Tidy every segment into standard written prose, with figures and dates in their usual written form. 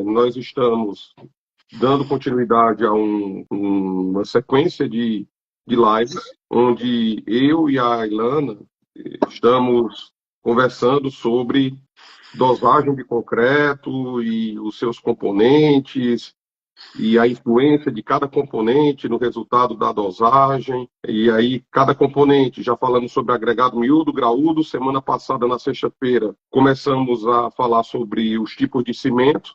Nós estamos dando continuidade a uma sequência de lives, onde eu e a Ilana estamos conversando sobre dosagem de concreto e os seus componentes, e a influência de cada componente no resultado da dosagem, e aí cada componente, já falamos sobre agregado miúdo, graúdo, semana passada, na sexta-feira, começamos a falar sobre os tipos de cimento,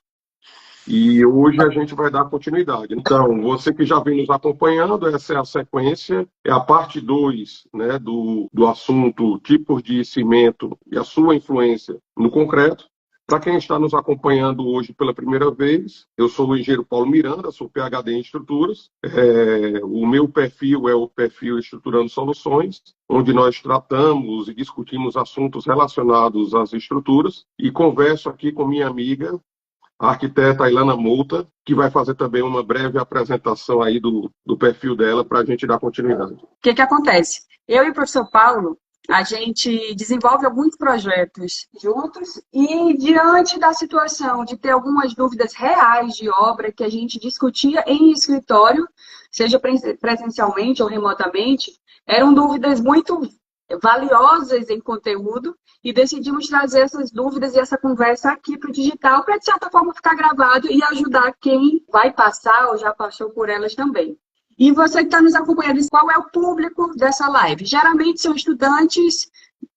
e hoje a gente vai dar continuidade. Então, você que já vem nos acompanhando, essa é a sequência, é a parte 2, né, do assunto tipos de cimento e a sua influência no concreto. Para quem está nos acompanhando hoje pela primeira vez, eu sou o engenheiro Paulo Miranda, sou PhD em estruturas. O meu perfil é o perfil Estruturando Soluções, onde nós tratamos e discutimos assuntos relacionados às estruturas. E converso aqui com minha amiga, a arquiteta Ilana Mouta, que vai fazer também uma breve apresentação aí do perfil dela para a gente dar continuidade. O que acontece? Eu e o professor Paulo, a gente desenvolve alguns projetos juntos e, diante da situação de ter algumas dúvidas reais de obra que a gente discutia em escritório, seja presencialmente ou remotamente, eram dúvidas muito valiosas em conteúdo e decidimos trazer essas dúvidas e essa conversa aqui para o digital para, de certa forma, ficar gravado e ajudar quem vai passar ou já passou por elas também. E você que está nos acompanhando, qual é o público dessa live? Geralmente são estudantes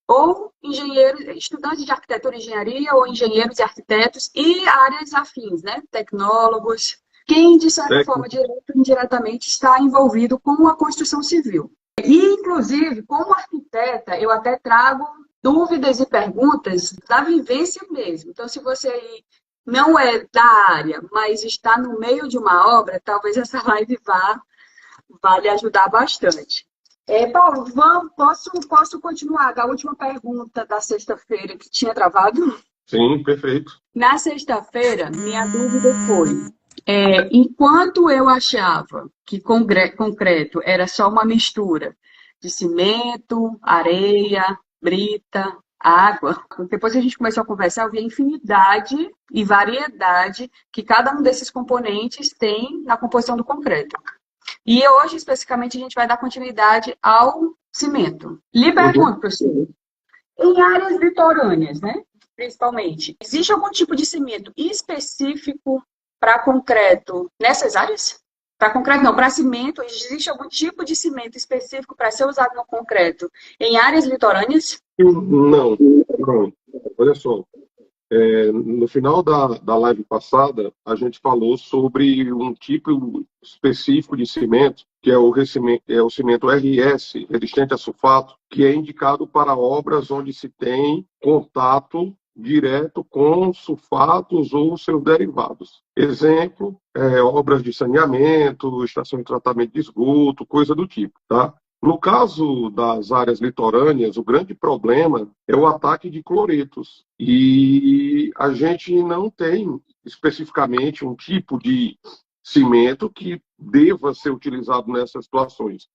ou engenheiros, estudantes de arquitetura e engenharia, ou engenheiros e arquitetos, e áreas afins, né? Tecnólogos, quem, de certa forma, direto ou indiretamente, está envolvido com a construção civil. E, inclusive, como arquiteta, eu até trago dúvidas e perguntas da vivência mesmo. Então, se você não é da área, mas está no meio de uma obra, talvez essa live vá lhe ajudar bastante. Paulo, posso continuar da última pergunta da sexta-feira que tinha travado? Sim, perfeito. Na sexta-feira, minha dúvida foi, enquanto eu achava que concreto era só uma mistura de cimento, areia, brita, água, depois que a gente começou a conversar, eu vi a infinidade e variedade que cada um desses componentes tem na composição do concreto. E hoje, especificamente, a gente vai dar continuidade ao cimento. Lhe pergunto, professor, em áreas litorâneas, né, principalmente, existe algum tipo de cimento específico para concreto nessas áreas? Para concreto não, para cimento, existe algum tipo de cimento específico para ser usado no concreto em áreas litorâneas? Não. Olha só. No final da live passada, a gente falou sobre um tipo específico de cimento, que é o cimento RS, resistente a sulfato, que é indicado para obras onde se tem contato direto com sulfatos ou seus derivados. Exemplo, obras de saneamento, estação de tratamento de esgoto, coisa do tipo, tá? No caso das áreas litorâneas, o grande problema é o ataque de cloretos. E a gente não tem especificamente um tipo de cimento que deva ser utilizado nessas situações.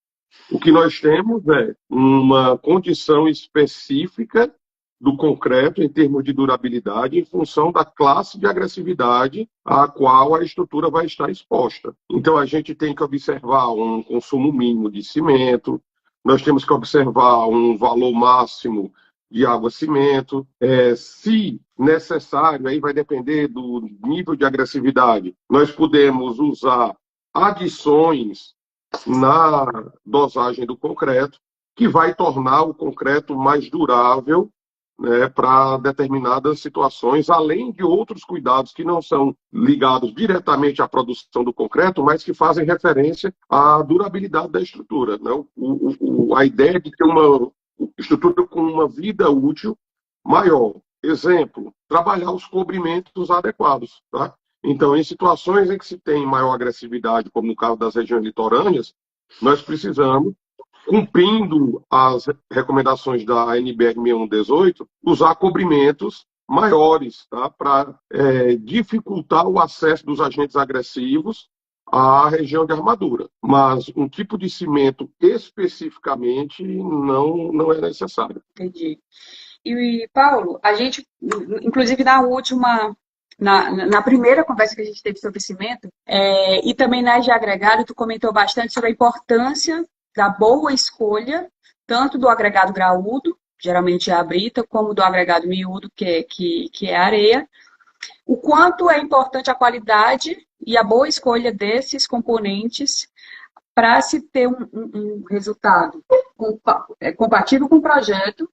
O que nós temos é uma condição específica do concreto em termos de durabilidade em função da classe de agressividade a qual a estrutura vai estar exposta. Então, a gente tem que observar um consumo mínimo de cimento, nós temos que observar um valor máximo de água-cimento. Se necessário, aí vai depender do nível de agressividade, nós podemos usar adições na dosagem do concreto, que vai tornar o concreto mais durável, né, para determinadas situações, além de outros cuidados que não são ligados diretamente à produção do concreto, mas que fazem referência à durabilidade da estrutura, né? A ideia de ter uma estrutura com uma vida útil maior. Exemplo, trabalhar os cobrimentos adequados, tá? Então, em situações em que se tem maior agressividade, como no caso das regiões litorâneas, nós precisamos, cumprindo as recomendações da ANBR 6118, usar cobrimentos maiores, tá? Para dificultar o acesso dos agentes agressivos à região de armadura. Mas um tipo de cimento especificamente não é necessário. Entendi. E, Paulo, a gente, inclusive na última na primeira conversa que a gente teve sobre cimento, e também nas de agregado, tu comentou bastante sobre a importância da boa escolha, tanto do agregado graúdo, geralmente é a brita, como do agregado miúdo, que é a areia. O quanto é importante a qualidade e a boa escolha desses componentes para se ter um resultado compatível com o projeto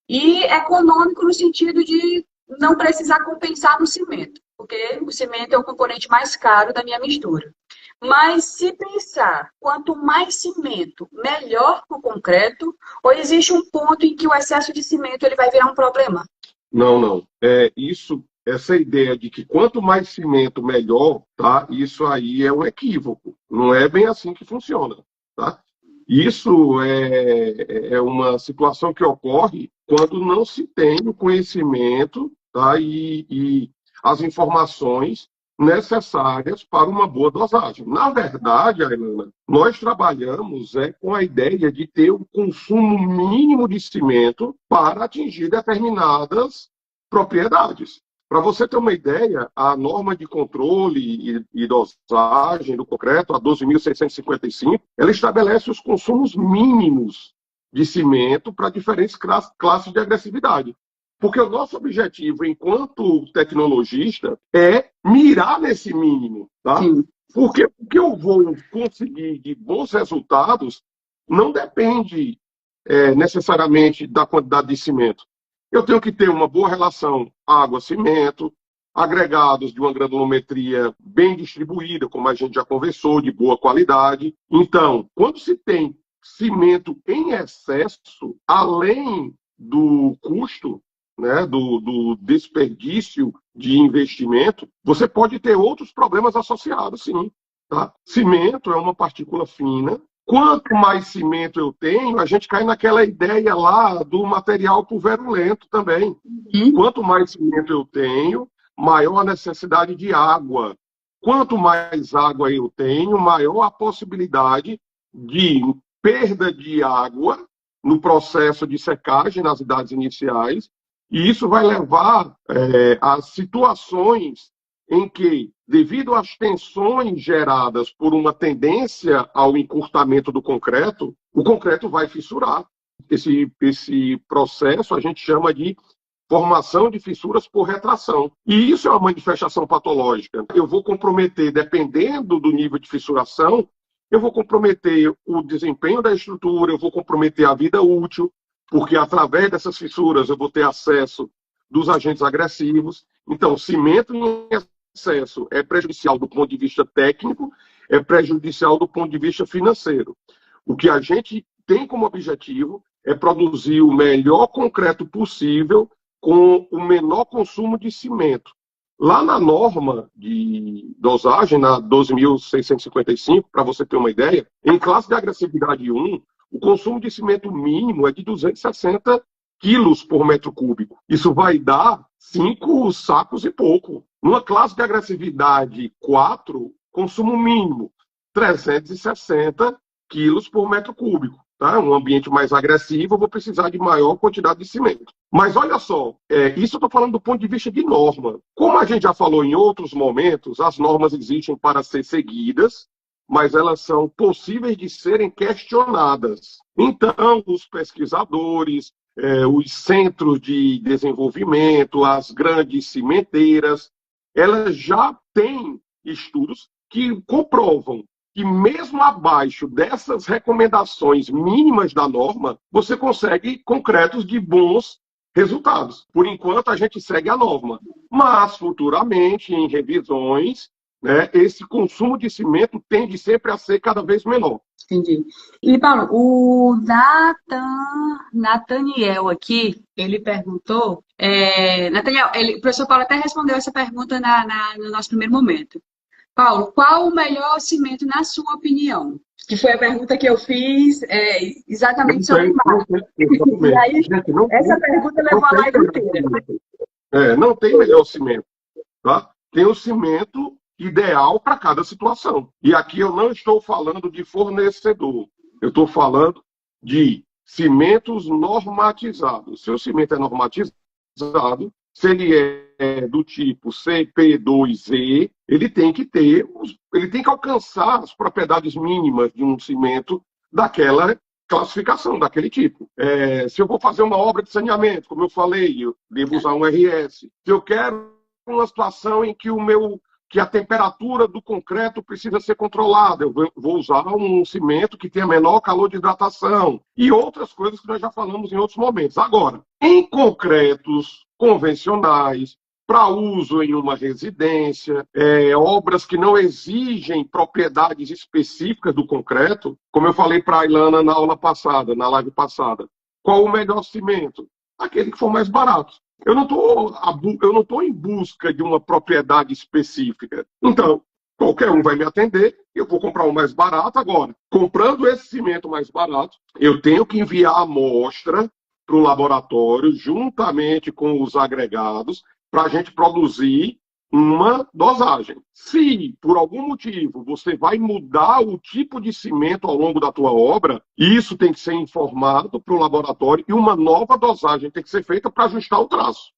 e econômico no sentido de não precisar compensar no cimento, porque o cimento é o componente mais caro da minha mistura. Mas se pensar, quanto mais cimento, melhor para o concreto, ou existe um ponto em que o excesso de cimento ele vai virar um problema? Não, não. Essa ideia de que quanto mais cimento, melhor, tá? Isso aí é um equívoco. Não é bem assim que funciona, tá? Isso é uma situação que ocorre quando não se tem o conhecimento, tá? E as informações necessárias para uma boa dosagem. Na verdade, Ailana, nós trabalhamos com a ideia de ter o consumo mínimo de cimento para atingir determinadas propriedades. Para você ter uma ideia, a norma de controle e dosagem do concreto, a 12.655, ela estabelece os consumos mínimos de cimento para diferentes classes de agressividade. Porque o nosso objetivo, enquanto tecnologista, é mirar nesse mínimo. Tá? Porque o que eu vou conseguir de bons resultados não depende necessariamente da quantidade de cimento. Eu tenho que ter uma boa relação água-cimento, agregados de uma granulometria bem distribuída, como a gente já conversou, de boa qualidade. Então, quando se tem cimento em excesso, além do custo, né, do desperdício de investimento, você pode ter outros problemas associados, sim. Tá? Cimento é uma partícula fina. Quanto mais cimento eu tenho, a gente cai naquela ideia lá do material pulverulento também. Quanto mais cimento eu tenho, maior a necessidade de água. Quanto mais água eu tenho, maior a possibilidade de perda de água no processo de secagem nas idades iniciais. E isso vai levar a situações em que, devido às tensões geradas por uma tendência ao encurtamento do concreto, o concreto vai fissurar. Esse processo a gente chama de formação de fissuras por retração. E isso é uma manifestação patológica. Eu vou comprometer, dependendo do nível de fissuração, eu vou comprometer o desempenho da estrutura, eu vou comprometer a vida útil, porque através dessas fissuras eu vou ter acesso dos agentes agressivos. Então, cimento em excesso é prejudicial do ponto de vista técnico, é prejudicial do ponto de vista financeiro. O que a gente tem como objetivo é produzir o melhor concreto possível com o menor consumo de cimento. Lá na norma de dosagem, na 12.655, para você ter uma ideia, em classe de agressividade 1, o consumo de cimento mínimo é de 260 quilos por metro cúbico. Isso vai dar 5 sacos e pouco. Numa classe de agressividade 4, consumo mínimo 360 quilos por metro cúbico. Tá? Um ambiente mais agressivo, eu vou precisar de maior quantidade de cimento. Mas olha só, isso eu estou falando do ponto de vista de norma. Como a gente já falou em outros momentos, as normas existem para ser seguidas, mas elas são possíveis de serem questionadas. Então, os pesquisadores, os centros de desenvolvimento, as grandes cimenteiras, elas já têm estudos que comprovam que mesmo abaixo dessas recomendações mínimas da norma, você consegue concretos de bons resultados. Por enquanto, a gente segue a norma. Mas, futuramente, em revisões, né, esse consumo de cimento tende sempre a ser cada vez menor. Entendi. E, Paulo, o Nathaniel aqui, ele perguntou... Nathaniel, o professor Paulo até respondeu essa pergunta no nosso primeiro momento. Paulo, qual o melhor cimento na sua opinião? Que foi a pergunta que eu fiz exatamente sobre o mar. E aí, essa pergunta levou a live inteira. Não tem melhor cimento. Tá? Tem o cimento ideal para cada situação. E aqui eu não estou falando de fornecedor. Eu estou falando de cimentos normatizados. Se o cimento é normatizado, se ele do tipo CP2E, ele tem que alcançar as propriedades mínimas de um cimento daquela classificação, daquele tipo. Se eu vou fazer uma obra de saneamento, como eu falei, eu devo usar um RS. Se eu quero uma situação em que a temperatura do concreto precisa ser controlada, eu vou usar um cimento que tenha menor calor de hidratação e outras coisas que nós já falamos em outros momentos. Agora, em concretos convencionais, para uso em uma residência, obras que não exigem propriedades específicas do concreto, como eu falei para a Ilana na aula passada, na live passada, qual o melhor cimento? Aquele que for mais barato. Eu não estou em busca de uma propriedade específica. Então, qualquer um vai me atender, eu vou comprar o mais barato. Agora, comprando esse cimento mais barato, eu tenho que enviar a amostra para o laboratório, juntamente com os agregados, para a gente produzir uma dosagem. Se, por algum motivo, você vai mudar o tipo de cimento ao longo da tua obra, isso tem que ser informado para o laboratório e uma nova dosagem tem que ser feita para ajustar o traço.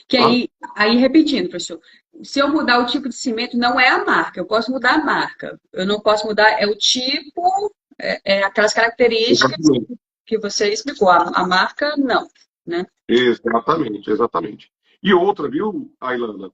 Que aí, repetindo, professor, se eu mudar o tipo de cimento, não é a marca, eu posso mudar a marca. Eu não posso mudar, é o tipo, aquelas características que você explicou. A marca, não, né? Exatamente. E outra, viu, Ailana?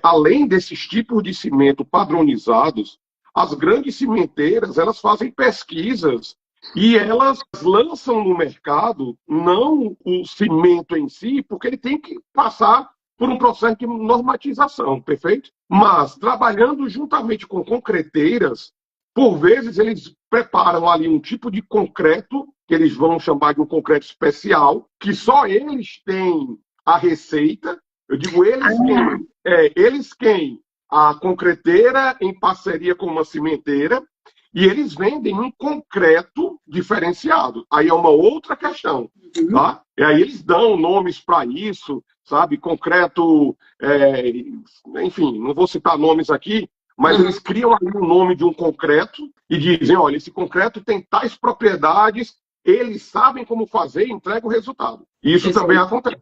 Além desses tipos de cimento padronizados, as grandes cimenteiras, elas fazem pesquisas e elas lançam no mercado não o cimento em si, porque ele tem que passar por um processo de normatização, perfeito? Mas, trabalhando juntamente com concreteiras, por vezes eles preparam ali um tipo de concreto, que eles vão chamar de um concreto especial, que só eles têm a receita. Eu digo eles quem? A concreteira em parceria com uma cimenteira, e eles vendem um concreto diferenciado. Aí é uma outra questão, tá? E aí eles dão nomes para isso, sabe? Concreto, enfim, não vou citar nomes aqui, mas eles criam ali o nome de um concreto e dizem, olha, esse concreto tem tais propriedades, eles sabem como fazer e entregam o resultado. Isso também acontece.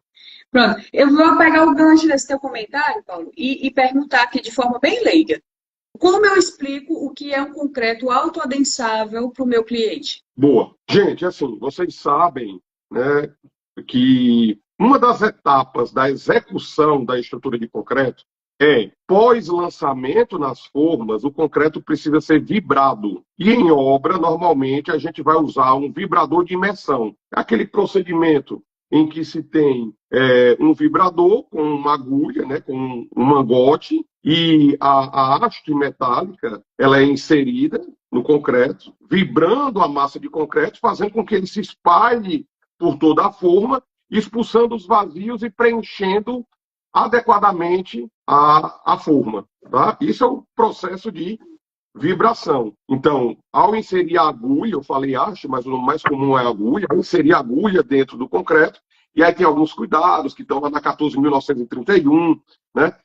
Pronto, eu vou pegar o gancho desse teu comentário, Paulo, e perguntar aqui de forma bem leiga. Como eu explico o que é um concreto autoadensável para o meu cliente? Boa. Gente, assim, vocês sabem, né, que uma das etapas da execução da estrutura de concreto pós-lançamento nas formas, o concreto precisa ser vibrado. E em obra, normalmente, a gente vai usar um vibrador de imersão. Aquele procedimento em que se tem um vibrador com uma agulha, né, com um mangote, e a haste metálica ela é inserida no concreto, vibrando a massa de concreto, fazendo com que ele se espalhe por toda a forma, expulsando os vazios e preenchendo adequadamente a forma. Tá? Isso é o processo de vibração. Então, ao inserir a agulha, eu falei haste, mas o mais comum é a agulha, ao inserir a agulha dentro do concreto, e aí tem alguns cuidados que estão lá na 14.931, né?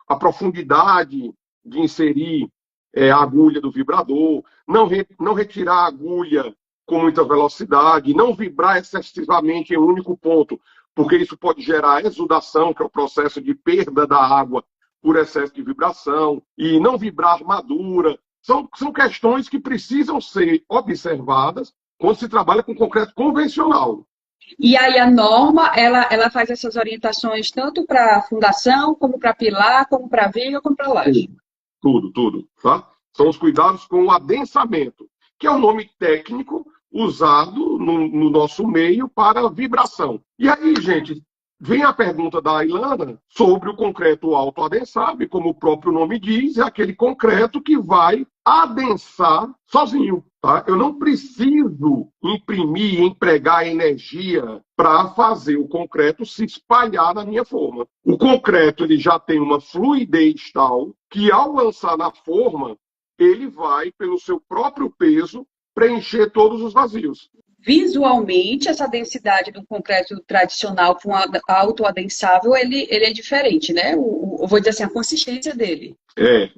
A profundidade de inserir a agulha do vibrador, não retirar a agulha com muita velocidade, não vibrar excessivamente em um único ponto, porque isso pode gerar exudação, que é o processo de perda da água por excesso de vibração, e não vibrar armadura. São questões que precisam ser observadas quando se trabalha com concreto convencional. E aí a norma, ela faz essas orientações tanto para fundação, como para pilar, como para viga, como para laje. Tudo. Tá? São os cuidados com o adensamento, que é o nome técnico usado no nosso meio para vibração. E aí, gente, vem a pergunta da Ailana sobre o concreto autoadensável, como o próprio nome diz, é aquele concreto que vai adensar sozinho. Tá? Eu não preciso imprimir, empregar energia para fazer o concreto se espalhar na minha forma. O concreto ele já tem uma fluidez tal que, ao lançar na forma, ele vai, pelo seu próprio peso, preencher todos os vazios. Visualmente, essa densidade do concreto tradicional com autoadensável, ele é diferente, né? Eu vou dizer assim, a consistência dele.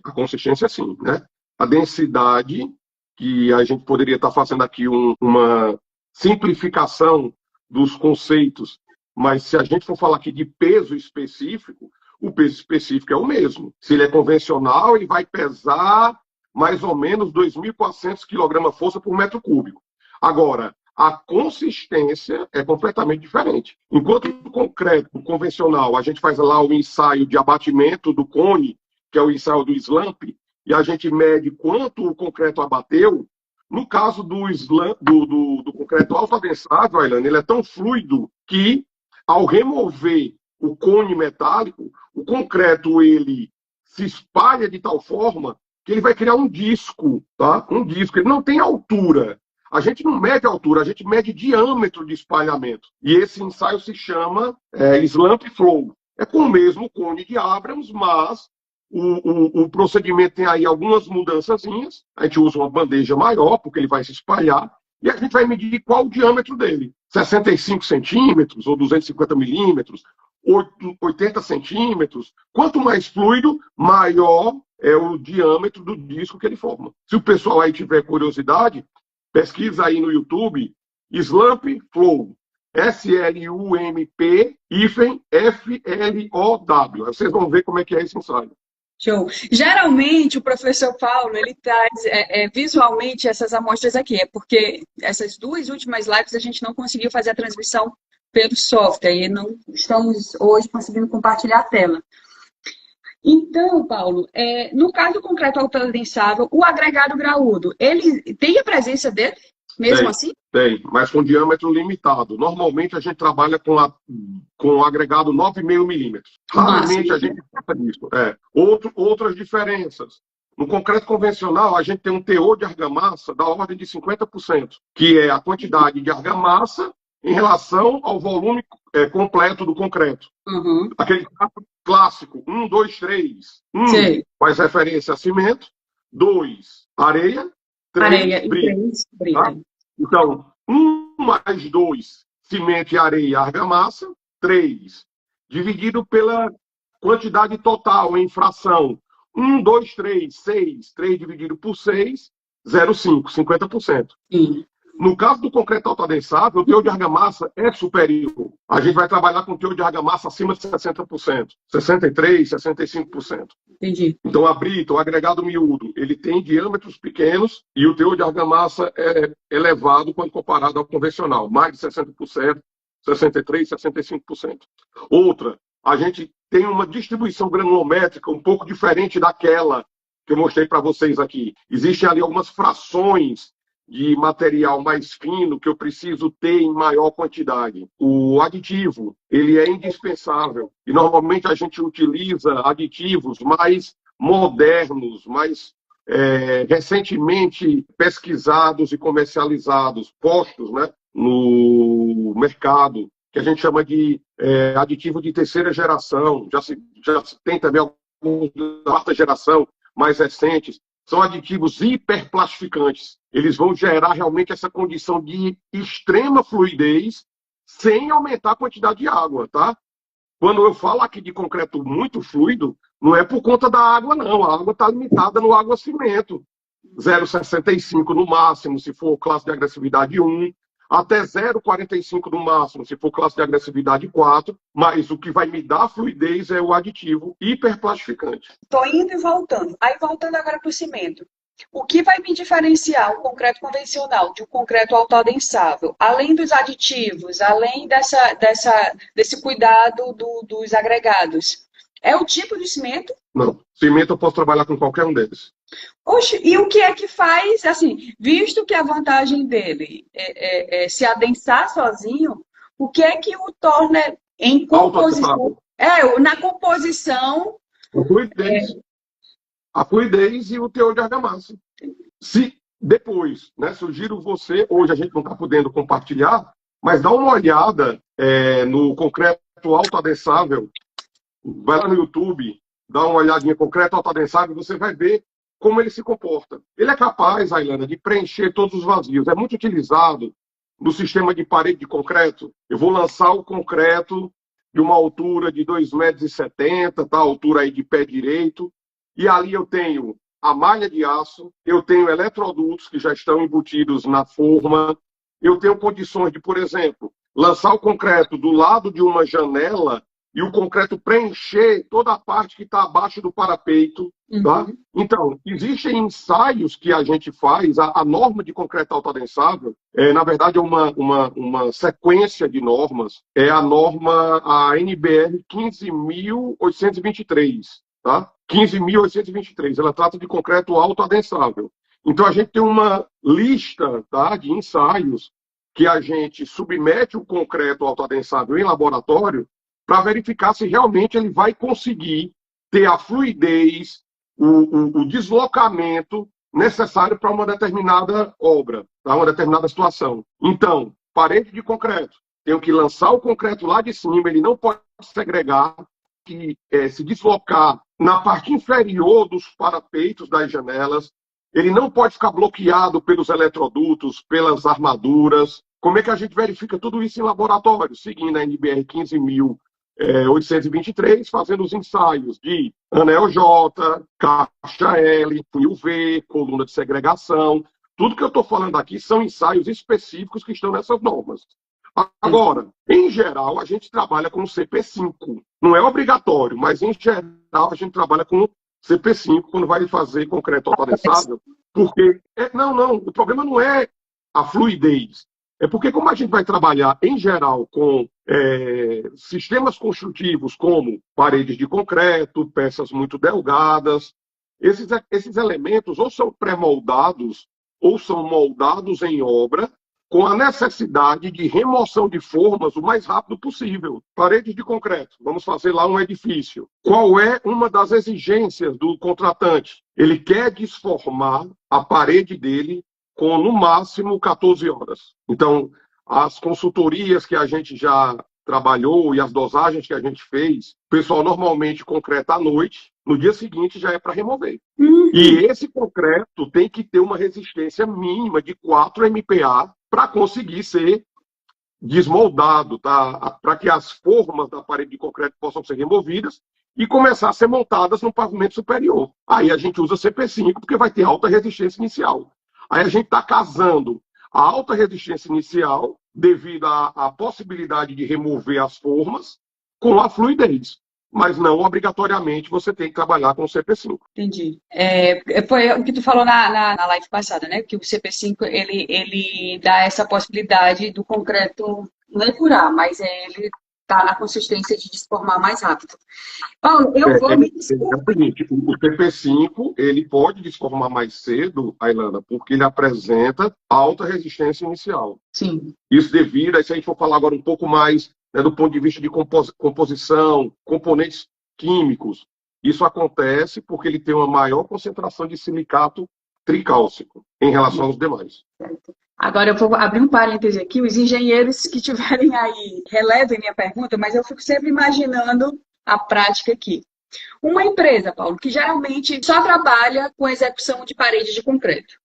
A consistência sim, né? A densidade, que a gente poderia estar fazendo aqui uma simplificação dos conceitos, Mas se a gente for falar aqui de peso específico, o peso específico é o mesmo. Se ele é convencional, ele vai pesar mais ou menos 2.400 kg-força por metro cúbico. Agora, a consistência é completamente diferente. Enquanto o concreto convencional, a gente faz lá o ensaio de abatimento do cone, que é o ensaio do slump, e a gente mede quanto o concreto abateu. No caso do concreto autoadensável, Ailane, ele é tão fluido que, ao remover o cone metálico, o concreto ele se espalha de tal forma que ele vai criar um disco, tá? Um disco. Ele não tem altura. A gente não mede altura, a gente mede diâmetro de espalhamento. E esse ensaio se chama Slump Flow. É com o mesmo cone de Abrams, mas o procedimento tem aí algumas mudançazinhas. A gente usa uma bandeja maior, porque ele vai se espalhar, e a gente vai medir qual o diâmetro dele. 65 centímetros ou 250 milímetros, 80 centímetros. Quanto mais fluido, maior é o diâmetro do disco que ele forma. Se o pessoal aí tiver curiosidade, pesquisa aí no YouTube, Slump Flow. SLUMP FLOW. Vocês vão ver como é que é esse ensaio. Show. Geralmente, o professor Paulo, ele traz visualmente essas amostras aqui, é porque essas duas últimas lives a gente não conseguiu fazer a transmissão pelo software e não estamos hoje conseguindo compartilhar a tela. Então, Paulo, no caso do concreto autoadensável, o agregado graúdo, ele tem a presença dele, mesmo assim? Tem, mas com diâmetro limitado. Normalmente a gente trabalha com o agregado 9,5 milímetros. Raramente a gente passa disso. Outras diferenças. No concreto convencional, a gente tem um teor de argamassa da ordem de 50%, que é a quantidade de argamassa em relação ao volume completo do concreto. Uhum. Aquele clássico, 1, 2, 3. 1 faz referência a cimento, 2, areia, 3, brita. Tá? Então, 1 mais 2, cimento e areia, argamassa, 3, dividido pela quantidade total em fração. 1, 2, 3, 6, 3 dividido por 6, 0,5, 50%. Sim. No caso do concreto autoadensável, o teor de argamassa é superior. A gente vai trabalhar com teor de argamassa acima de 60%, 63%, 65%. Entendi. Então, a brita, o agregado miúdo, ele tem diâmetros pequenos e o teor de argamassa é elevado quando comparado ao convencional, mais de 60%, 63%, 65%. Outra, a gente tem uma distribuição granulométrica um pouco diferente daquela que eu mostrei para vocês aqui. Existem ali algumas frações de material mais fino que eu preciso ter em maior quantidade. O aditivo, ele é indispensável. E normalmente a gente utiliza aditivos mais modernos, mais recentemente pesquisados e comercializados, postos, né, no mercado, que a gente chama de aditivo de terceira geração. Já se tem também alguns de quarta geração mais recentes. São aditivos hiperplastificantes. Eles vão gerar realmente essa condição de extrema fluidez sem aumentar a quantidade de água, tá? Quando eu falo aqui de concreto muito fluido, não é por conta da água, não. A água está limitada no água-cimento. 0,65 no máximo, se for classe de agressividade 1. Até 0,45 no máximo, se for classe de agressividade 4. Mas o que vai me dar fluidez é o aditivo hiperplastificante. Estou indo e voltando. Aí, voltando agora para o cimento. O que vai me diferenciar o concreto convencional de um concreto autoadensável? Além dos aditivos, além desse cuidado dos agregados, é o tipo de cimento? Não. Cimento eu posso trabalhar com qualquer um deles. Oxe, e o que é que faz, assim, visto que a vantagem dele é se adensar sozinho, o que é que o torna em composição? Na composição... A fluidez e o teor de argamassa. Se depois, né, sugiro você, hoje a gente não está podendo compartilhar, mas dá uma olhada no concreto autoadensável, vai lá no YouTube, dá uma olhadinha concreto autoadensável, você vai ver como ele se comporta. Ele é capaz, Ailana, de preencher todos os vazios. É muito utilizado no sistema de parede de concreto. Eu vou lançar o concreto de uma altura de 2,70 m, tá? Altura aí de pé direito. E ali eu tenho a malha de aço, eu tenho eletrodutos que já estão embutidos na forma, eu tenho condições de, por exemplo, lançar o concreto do lado de uma janela e o concreto preencher toda a parte que está abaixo do parapeito. Tá? Então, existem ensaios que a gente faz, a norma de concreto autoadensável, na verdade, é uma sequência de normas, é a norma, a NBR 15.823, tá? 15.823, ela trata de concreto autoadensável. Então, a gente tem uma lista, tá, de ensaios que a gente submete o concreto autoadensável em laboratório para verificar se realmente ele vai conseguir ter a fluidez, o deslocamento necessário para uma determinada obra, para uma determinada situação. Então, parede de concreto, tenho que lançar o concreto lá de cima, ele não pode segregar, que se deslocar na parte inferior dos parapeitos das janelas, ele não pode ficar bloqueado pelos eletrodutos, pelas armaduras. Como é que a gente verifica tudo isso em laboratório? Seguindo a NBR 15.823, fazendo os ensaios de anel J, caixa L, funil V, coluna de segregação. Tudo que eu estou falando aqui são ensaios específicos que estão nessas normas. Agora, em geral, a gente trabalha com CP5. Não é obrigatório, mas em geral a gente trabalha com CP5 quando vai fazer concreto autoadensável, porque... Não, o problema não é a fluidez. É porque como a gente vai trabalhar, em geral, com sistemas construtivos como paredes de concreto, peças muito delgadas, esses elementos ou são pré-moldados ou são moldados em obra com a necessidade de remoção de formas o mais rápido possível. Paredes de concreto, vamos fazer lá um edifício. Qual é uma das exigências do contratante? Ele quer desformar a parede dele com, no máximo, 14 horas. Então, as consultorias que a gente já trabalhou e as dosagens que a gente fez, o pessoal normalmente concreta à noite, no dia seguinte já é para remover. E esse concreto tem que ter uma resistência mínima de 4 MPa para conseguir ser desmoldado, tá? Para que as formas da parede de concreto possam ser removidas e começar a ser montadas no pavimento superior. Aí a gente usa CP5 porque vai ter alta resistência inicial. Aí a gente está casando a alta resistência inicial devido à possibilidade de remover as formas com a fluidez. Mas não obrigatoriamente você tem que trabalhar com o CP5. Entendi. Foi o que tu falou na live passada, né? Que o CP5 ele dá essa possibilidade do concreto não é curar, mas ele tá na consistência de desformar mais rápido. Paulo, eu vou me desculpar. É o seguinte, o CP5 ele pode desformar mais cedo, Ailana, porque ele apresenta alta resistência inicial. Sim. Isso devido, aí se a gente for falar agora um pouco mais, né, do ponto de vista de composição, componentes químicos, isso acontece porque ele tem uma maior concentração de silicato tricálcico em relação aos demais. Certo. Agora eu vou abrir um parêntese aqui, os engenheiros que tiverem aí, relevem minha pergunta, mas eu fico sempre imaginando a prática aqui. Uma empresa, Paulo, que geralmente só trabalha com execução de parede de concreto,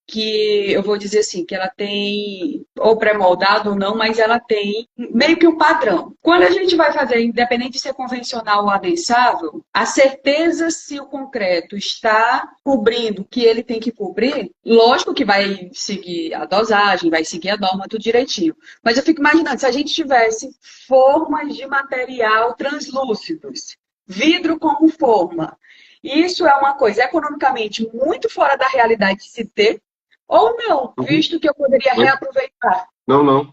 que eu vou dizer assim, que ela tem, ou pré-moldado ou não, mas ela tem meio que um padrão. Quando a gente vai fazer, independente de ser convencional ou adensável, a certeza se o concreto está cobrindo o que ele tem que cobrir, lógico que vai seguir a dosagem, vai seguir a norma, tudo direitinho. Mas eu fico imaginando, se a gente tivesse formas de material translúcidos, vidro como forma, isso é uma coisa economicamente muito fora da realidade de se ter, ou não, visto que eu poderia reaproveitar? Não.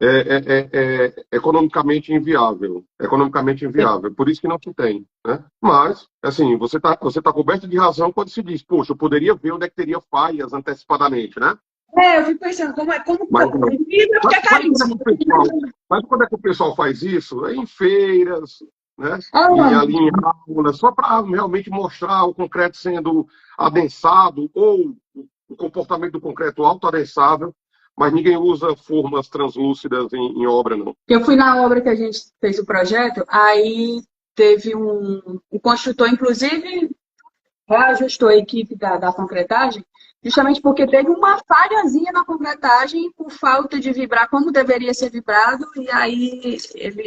É economicamente inviável. Economicamente inviável. Por isso que não se tem. Né? Mas, assim, você tá coberto de razão quando se diz, poxa, eu poderia ver onde é que teria falhas antecipadamente, né? Eu fico pensando, como mas quando é que o pessoal faz isso? É em feiras, né? E ali em aulas, só para realmente mostrar o concreto sendo adensado ou o comportamento do concreto autoadensável, mas ninguém usa formas translúcidas em obra, não. Eu fui na obra que a gente fez o projeto, aí teve um construtor, inclusive, reajustou a equipe da concretagem, justamente porque teve uma falhazinha na concretagem por falta de vibrar como deveria ser vibrado, e aí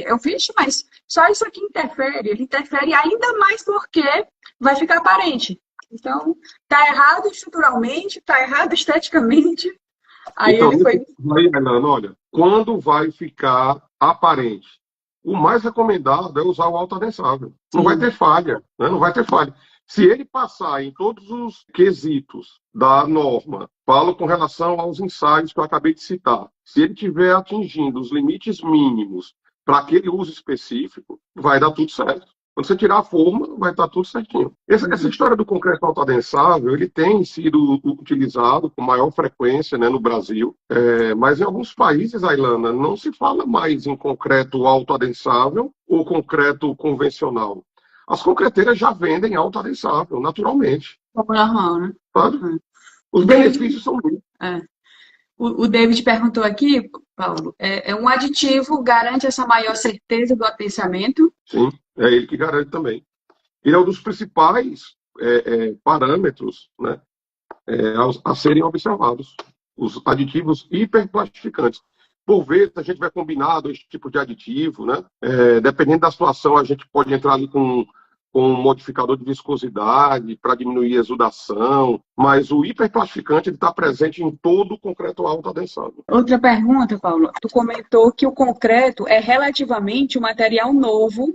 eu fiz, mas só isso aqui interfere, ele interfere ainda mais porque vai ficar aparente. Então, tá errado estruturalmente, tá errado esteticamente. Aí então, ele foi... Aí, Fernando, olha, quando vai ficar aparente? O mais recomendado é usar o autoadensável. Não vai ter falha, né? Não vai ter falha. Se ele passar em todos os quesitos da norma, falo com relação aos ensaios que eu acabei de citar, se ele estiver atingindo os limites mínimos para aquele uso específico, vai dar tudo certo. Quando você tirar a forma, vai estar tudo certinho. Essa história do concreto autoadensável, ele tem sido utilizado com maior frequência, né, no Brasil, mas em alguns países, Ailana, não se fala mais em concreto autoadensável ou concreto convencional. As concreteiras já vendem autoadensável, naturalmente. Uhum, né? Sabe? Os benefícios são muitos. O David perguntou aqui, Paulo, um aditivo garante essa maior certeza do adensamento? Sim, é ele que garante também. Ele é um dos principais parâmetros, né, a serem observados. Os aditivos hiperplastificantes. Por vezes, a gente vai combinar dois tipos de aditivo, né? Dependendo da situação, a gente pode entrar ali com um modificador de viscosidade para diminuir a exudação, mas o hiperplastificante está presente em todo o concreto autoadensável. Outra pergunta, Paulo. Tu comentou que o concreto é relativamente um material novo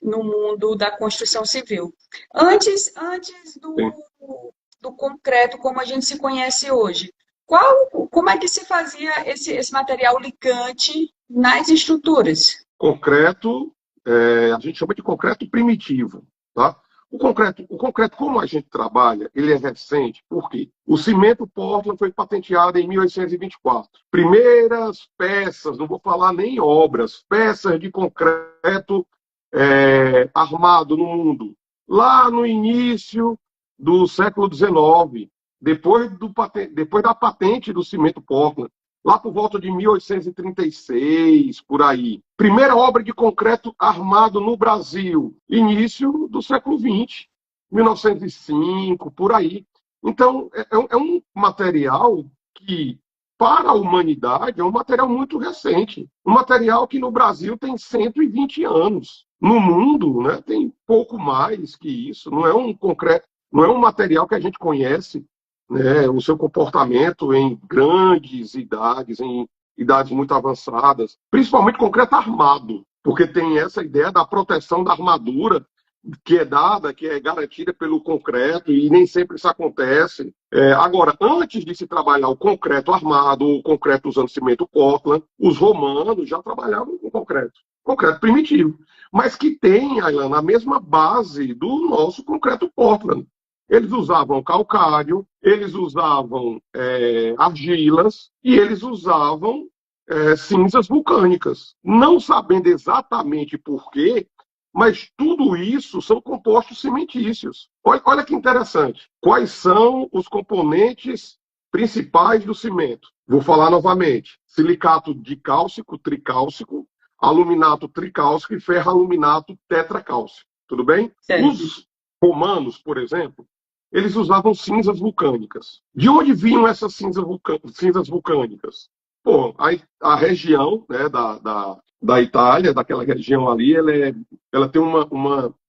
no mundo da construção civil. Antes do concreto como a gente se conhece hoje, como é que se fazia esse material licante nas estruturas? Concreto, a gente chama de concreto primitivo, tá? O concreto, como a gente trabalha, ele é recente, por quê? O cimento Portland foi patenteado em 1824. Primeiras peças, não vou falar nem obras, peças de concreto armado no mundo. Lá no início do século XIX, depois da patente do cimento Portland, lá por volta de 1836, por aí. Primeira obra de concreto armado no Brasil, início do século XX, 1905, por aí. Então, é um material que, para a humanidade, é um material muito recente. Um material que no Brasil tem 120 anos. No mundo, né, tem pouco mais que isso. Não é um concreto, não é um material que a gente conhece, né, o seu comportamento em grandes idades, em idades muito avançadas, principalmente concreto armado, porque tem essa ideia da proteção da armadura que é dada, que é garantida pelo concreto, e nem sempre isso acontece. Agora, antes de se trabalhar o concreto armado, ou o concreto usando cimento Portland, os romanos já trabalhavam com concreto primitivo, mas que tem, Ailana, a mesma base do nosso concreto Portland. Eles usavam calcário, eles usavam argilas e eles usavam cinzas vulcânicas. Não sabendo exatamente por quê, mas tudo isso são compostos cimentícios. Olha que interessante. Quais são os componentes principais do cimento? Vou falar novamente. Silicato dicálcico, tricálcico, aluminato tricálcico e ferroaluminato tetracálcico. Tudo bem? Certo. Os romanos, por exemplo, eles usavam cinzas vulcânicas. De onde vinham essas cinzas vulcânicas? Pô, a região, né, da Itália, daquela região ali, ela tem uma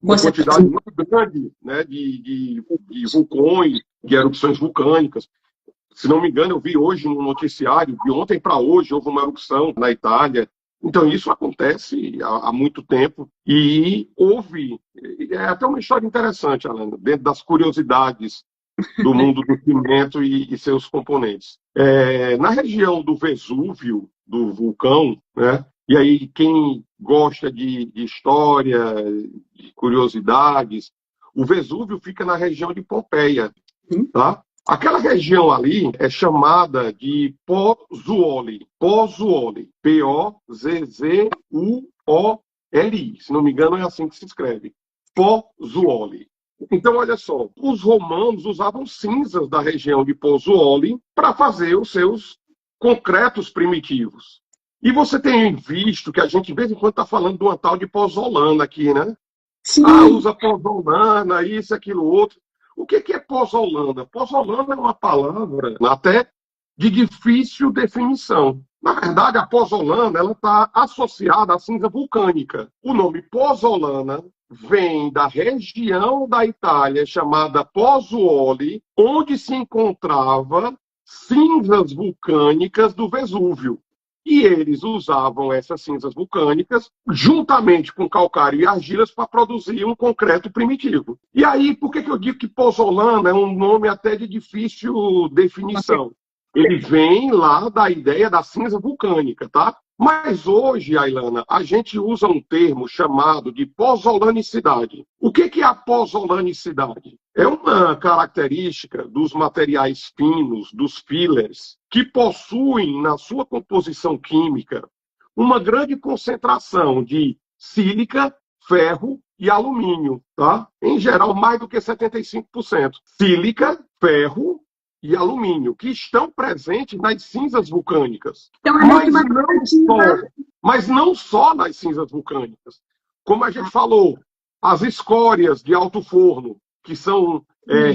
quantidade muito grande, né, de vulcões, de erupções vulcânicas. Se não me engano, eu vi hoje no noticiário, de ontem para hoje, houve uma erupção na Itália. Então, isso acontece há muito tempo e houve... É até uma história interessante, Alana, dentro das curiosidades do mundo do cimento e seus componentes. Na região do Vesúvio, do vulcão, né? E aí quem gosta de história, de curiosidades, o Vesúvio fica na região de Pompeia, tá? Aquela região ali é chamada de Pozzuoli. Pozzuoli. P-O-Z-Z-U-O-L-I. Se não me engano, é assim que se escreve. Pozzuoli. Então, olha só, os romanos usavam cinzas da região de Pozzuoli para fazer os seus concretos primitivos. E você tem visto que a gente, de vez em quando, está falando de uma tal de pozzolana aqui, né? Sim. Usa pozzolana, isso, aquilo, outro. O que é pozzolana? Pozzolana é uma palavra até de difícil definição. Na verdade, a pozzolana está associada à cinza vulcânica. O nome pozzolana vem da região da Itália chamada Pozzuoli, onde se encontrava cinzas vulcânicas do Vesúvio. E eles usavam essas cinzas vulcânicas juntamente com calcário e argilas para produzir um concreto primitivo. E aí, por que eu digo que pozzolano é um nome até de difícil definição? Ele vem lá da ideia da cinza vulcânica, tá? Mas hoje, Ailana, a gente usa um termo chamado de pozzolanicidade. O que é a pozzolanicidade? É uma característica dos materiais finos, dos fillers, que possuem na sua composição química uma grande concentração de sílica, ferro e alumínio, tá? Em geral, mais do que 75%. Sílica, ferro e alumínio, que estão presentes nas cinzas vulcânicas. Então, Mas não só nas cinzas vulcânicas. Como a gente falou, as escórias de alto forno, que são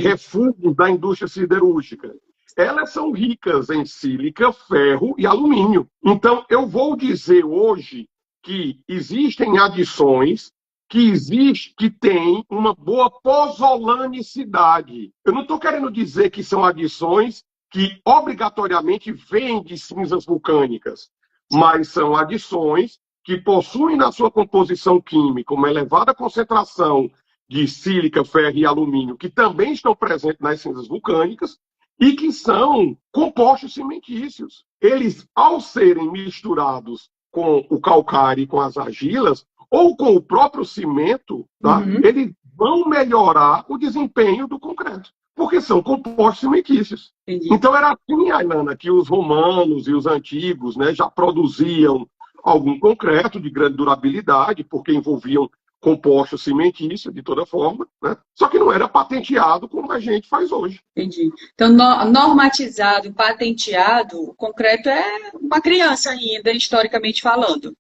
refúgios da indústria siderúrgica, elas são ricas em sílica, ferro e alumínio. Então, eu vou dizer hoje que existem adições que têm uma boa pozzolanicidade. Eu não estou querendo dizer que são adições que obrigatoriamente vêm de cinzas vulcânicas, mas são adições que possuem na sua composição química uma elevada concentração de sílica, ferro e alumínio, que também estão presentes nas cinzas vulcânicas, e que são compostos cimentícios. Eles, ao serem misturados com o calcário e com as argilas, ou com o próprio cimento, tá? Eles vão melhorar o desempenho do concreto, porque são compostos cimentícios. Então era assim, Ailana, que os romanos e os antigos, né, já produziam algum concreto de grande durabilidade, porque envolviam compostos cimentícios de toda forma, né? Só que não era patenteado como a gente faz hoje. Entendi. Então, normatizado, patenteado, o concreto é uma criança ainda, historicamente falando.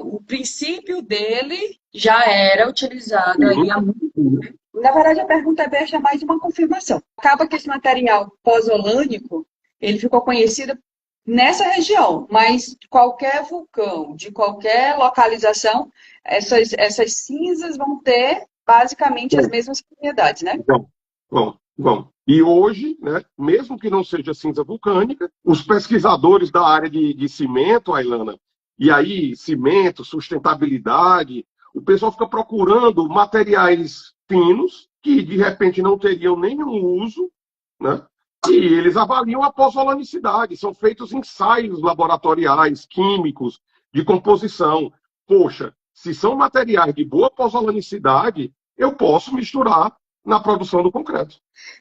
O princípio dele já era utilizado aí há muito tempo. Na verdade, a pergunta é mais uma confirmação. Acaba que esse material pozzolânico, ele ficou conhecido nessa região, mas qualquer vulcão, de qualquer localização, essas cinzas vão ter basicamente as mesmas propriedades, né? Bom. E hoje, né, mesmo que não seja cinza vulcânica, os pesquisadores da área de cimento, Ailana, e aí cimento, sustentabilidade, o pessoal fica procurando materiais finos que de repente não teriam nenhum uso, né? E eles avaliam a pozzolanicidade. São feitos ensaios laboratoriais, químicos, de composição. Poxa, se são materiais de boa pozzolanicidade, eu posso misturar na produção do concreto.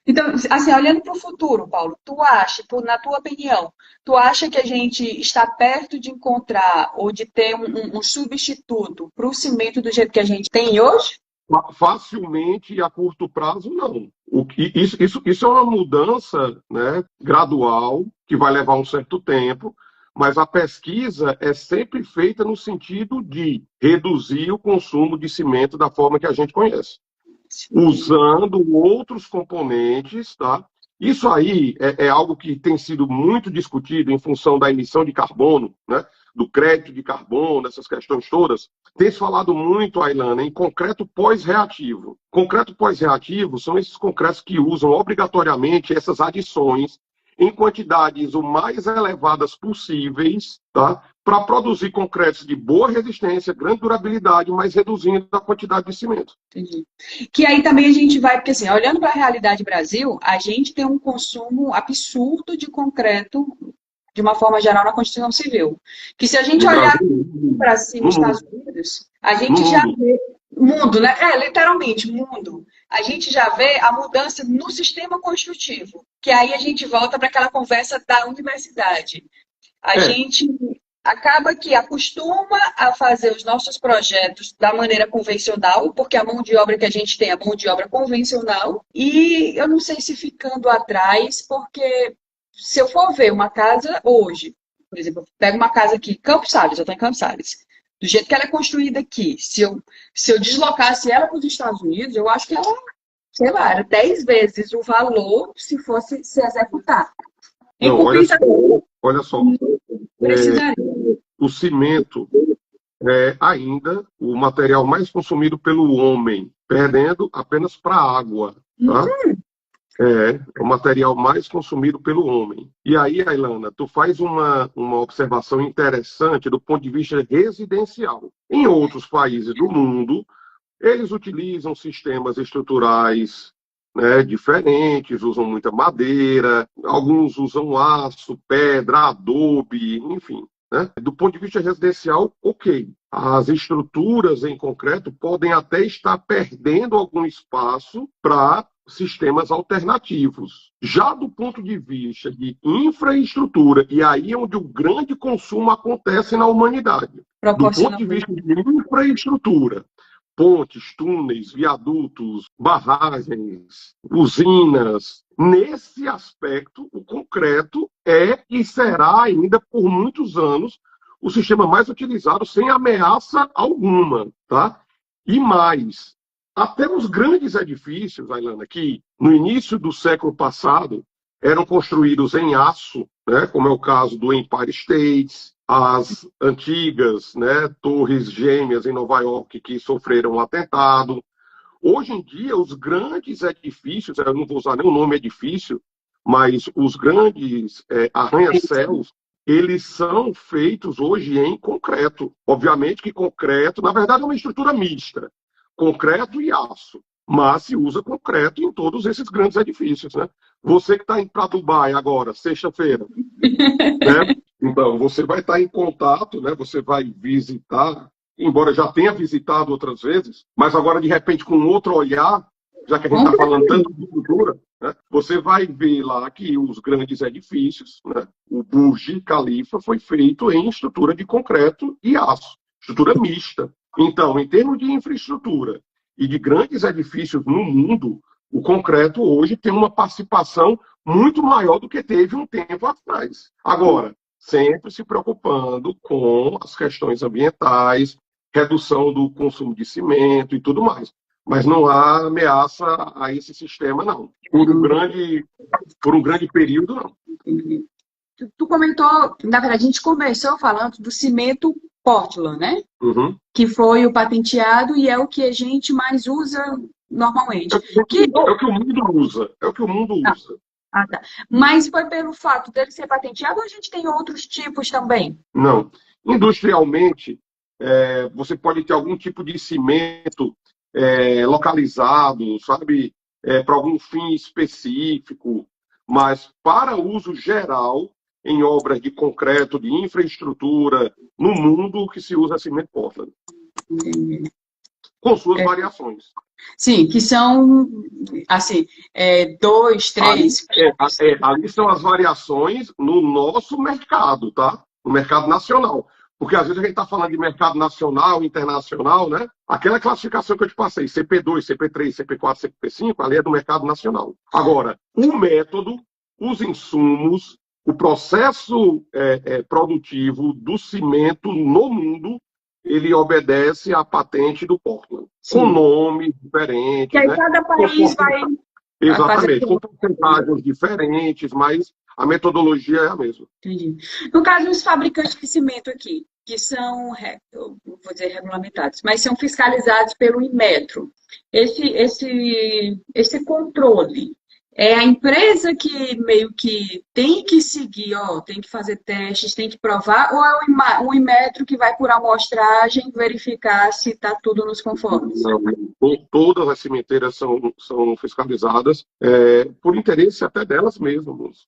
Então, assim, olhando para o futuro, Paulo, tu acha, na tua opinião, tu acha que a gente está perto de encontrar ou de ter um substituto para o cimento do jeito que a gente tem hoje? Facilmente e a curto prazo, não. Isso é uma mudança, né, gradual, que vai levar um certo tempo, mas a pesquisa é sempre feita no sentido de reduzir o consumo de cimento da forma que a gente conhece, usando outros componentes, tá? Isso aí é algo que tem sido muito discutido em função da emissão de carbono, né? Do crédito de carbono, essas questões todas. Tem se falado muito, Ailana, em concreto pós-reativo. Concreto pós-reativo são esses concretos que usam obrigatoriamente essas adições em quantidades o mais elevadas possíveis, tá? Para produzir concretos de boa resistência, grande durabilidade, mas reduzindo a quantidade de cimento. Entendi. Que aí também a gente vai, porque assim, olhando para a realidade Brasil, a gente tem um consumo absurdo de concreto, de uma forma geral, na Constituição Civil. Que se a gente olhar para cima nos Estados Unidos, a gente já vê mundo, né? Literalmente, mundo. A gente já vê a mudança no sistema construtivo, que aí a gente volta para aquela conversa da universidade. A gente acaba que acostuma a fazer os nossos projetos da maneira convencional, porque a mão de obra que a gente tem é a mão de obra convencional, e eu não sei se ficando atrás, porque se eu for ver uma casa hoje, por exemplo, eu pego uma casa aqui, Campos Sales, eu estou em Campos Sales, do jeito que ela é construída aqui, se eu deslocasse ela para os Estados Unidos, eu acho que ela, sei lá, era 10 vezes o valor se fosse se executar. Não, olha só. O cimento é ainda o material mais consumido pelo homem, perdendo apenas para a água. Tá? É o material mais consumido pelo homem. E aí, Ailana, tu faz uma observação interessante do ponto de vista residencial. Em outros países do mundo, eles utilizam sistemas estruturais, né, diferentes, usam muita madeira, alguns usam aço, pedra, adobe, enfim. Né? Do ponto de vista residencial, ok. As estruturas em concreto podem até estar perdendo algum espaço para sistemas alternativos. Já do ponto de vista de infraestrutura, e aí é onde o grande consumo acontece na humanidade. Do ponto de vista de infraestrutura, pontes, túneis, viadutos, barragens, usinas. Nesse aspecto, o concreto é e será ainda por muitos anos o sistema mais utilizado sem ameaça alguma, tá? E mais, até os grandes edifícios, Ailana, que no início do século passado eram construídos em aço, né, como é o caso do Empire State, as antigas, né, torres gêmeas em Nova York que sofreram um atentado. Hoje em dia, os grandes edifícios, eu não vou usar nem o nome edifício, mas os grandes arranha-céus, eles são feitos hoje em concreto. Obviamente que concreto, na verdade, é uma estrutura mista, concreto e aço, mas se usa concreto em todos esses grandes edifícios, né? Você que está indo para Dubai agora, sexta-feira, né? Então, você vai estar em contato, né? Você vai visitar, embora já tenha visitado outras vezes, mas agora, de repente, com outro olhar, já que a gente está falando tanto de cultura, né? Você vai ver lá que os grandes edifícios, né? O Burj Khalifa foi feito em estrutura de concreto e aço, estrutura mista. Então, em termos de infraestrutura e de grandes edifícios no mundo, o concreto hoje tem uma participação muito maior do que teve um tempo atrás. Agora, sempre se preocupando com as questões ambientais, redução do consumo de cimento e tudo mais. Mas não há ameaça a esse sistema, não. Por um grande período, não. Tu comentou, na verdade, a gente começou falando do cimento Portland, né? Uhum. Que foi o patenteado e é o que a gente mais usa normalmente. É o que o mundo usa. É o que o mundo usa. Ah, tá. Mas foi pelo fato dele ser patenteado ou a gente tem outros tipos também? Não. Industrialmente, você pode ter algum tipo de cimento localizado, sabe, para algum fim específico, mas para uso geral, em obras de concreto, de infraestrutura, no mundo, o que se usa é cimento Portland. Entendi. Com suas variações. Sim, que são, assim, 2, 3... Ali são as variações no nosso mercado, tá? No mercado nacional. Porque às vezes a gente está falando de mercado nacional, internacional, né? Aquela classificação que eu te passei, CP2, CP3, CP4, CP5, ali é do mercado nacional. Agora, o método, os insumos, o processo produtivo do cimento no mundo, ele obedece à patente do Portland. Sim. Com nomes diferentes. Que aí cada país vai... Exatamente, com porcentagens diferentes, mas a metodologia é a mesma. Entendi. No caso, os fabricantes de cimento aqui, que são, vou dizer regulamentados, mas são fiscalizados pelo Inmetro. Esse controle, é a empresa que meio que tem que seguir, tem que fazer testes, tem que provar, ou é o Inmetro que vai por amostragem verificar se está tudo nos conformes? Não, todas as cimenteiras são fiscalizadas por interesse até delas mesmas,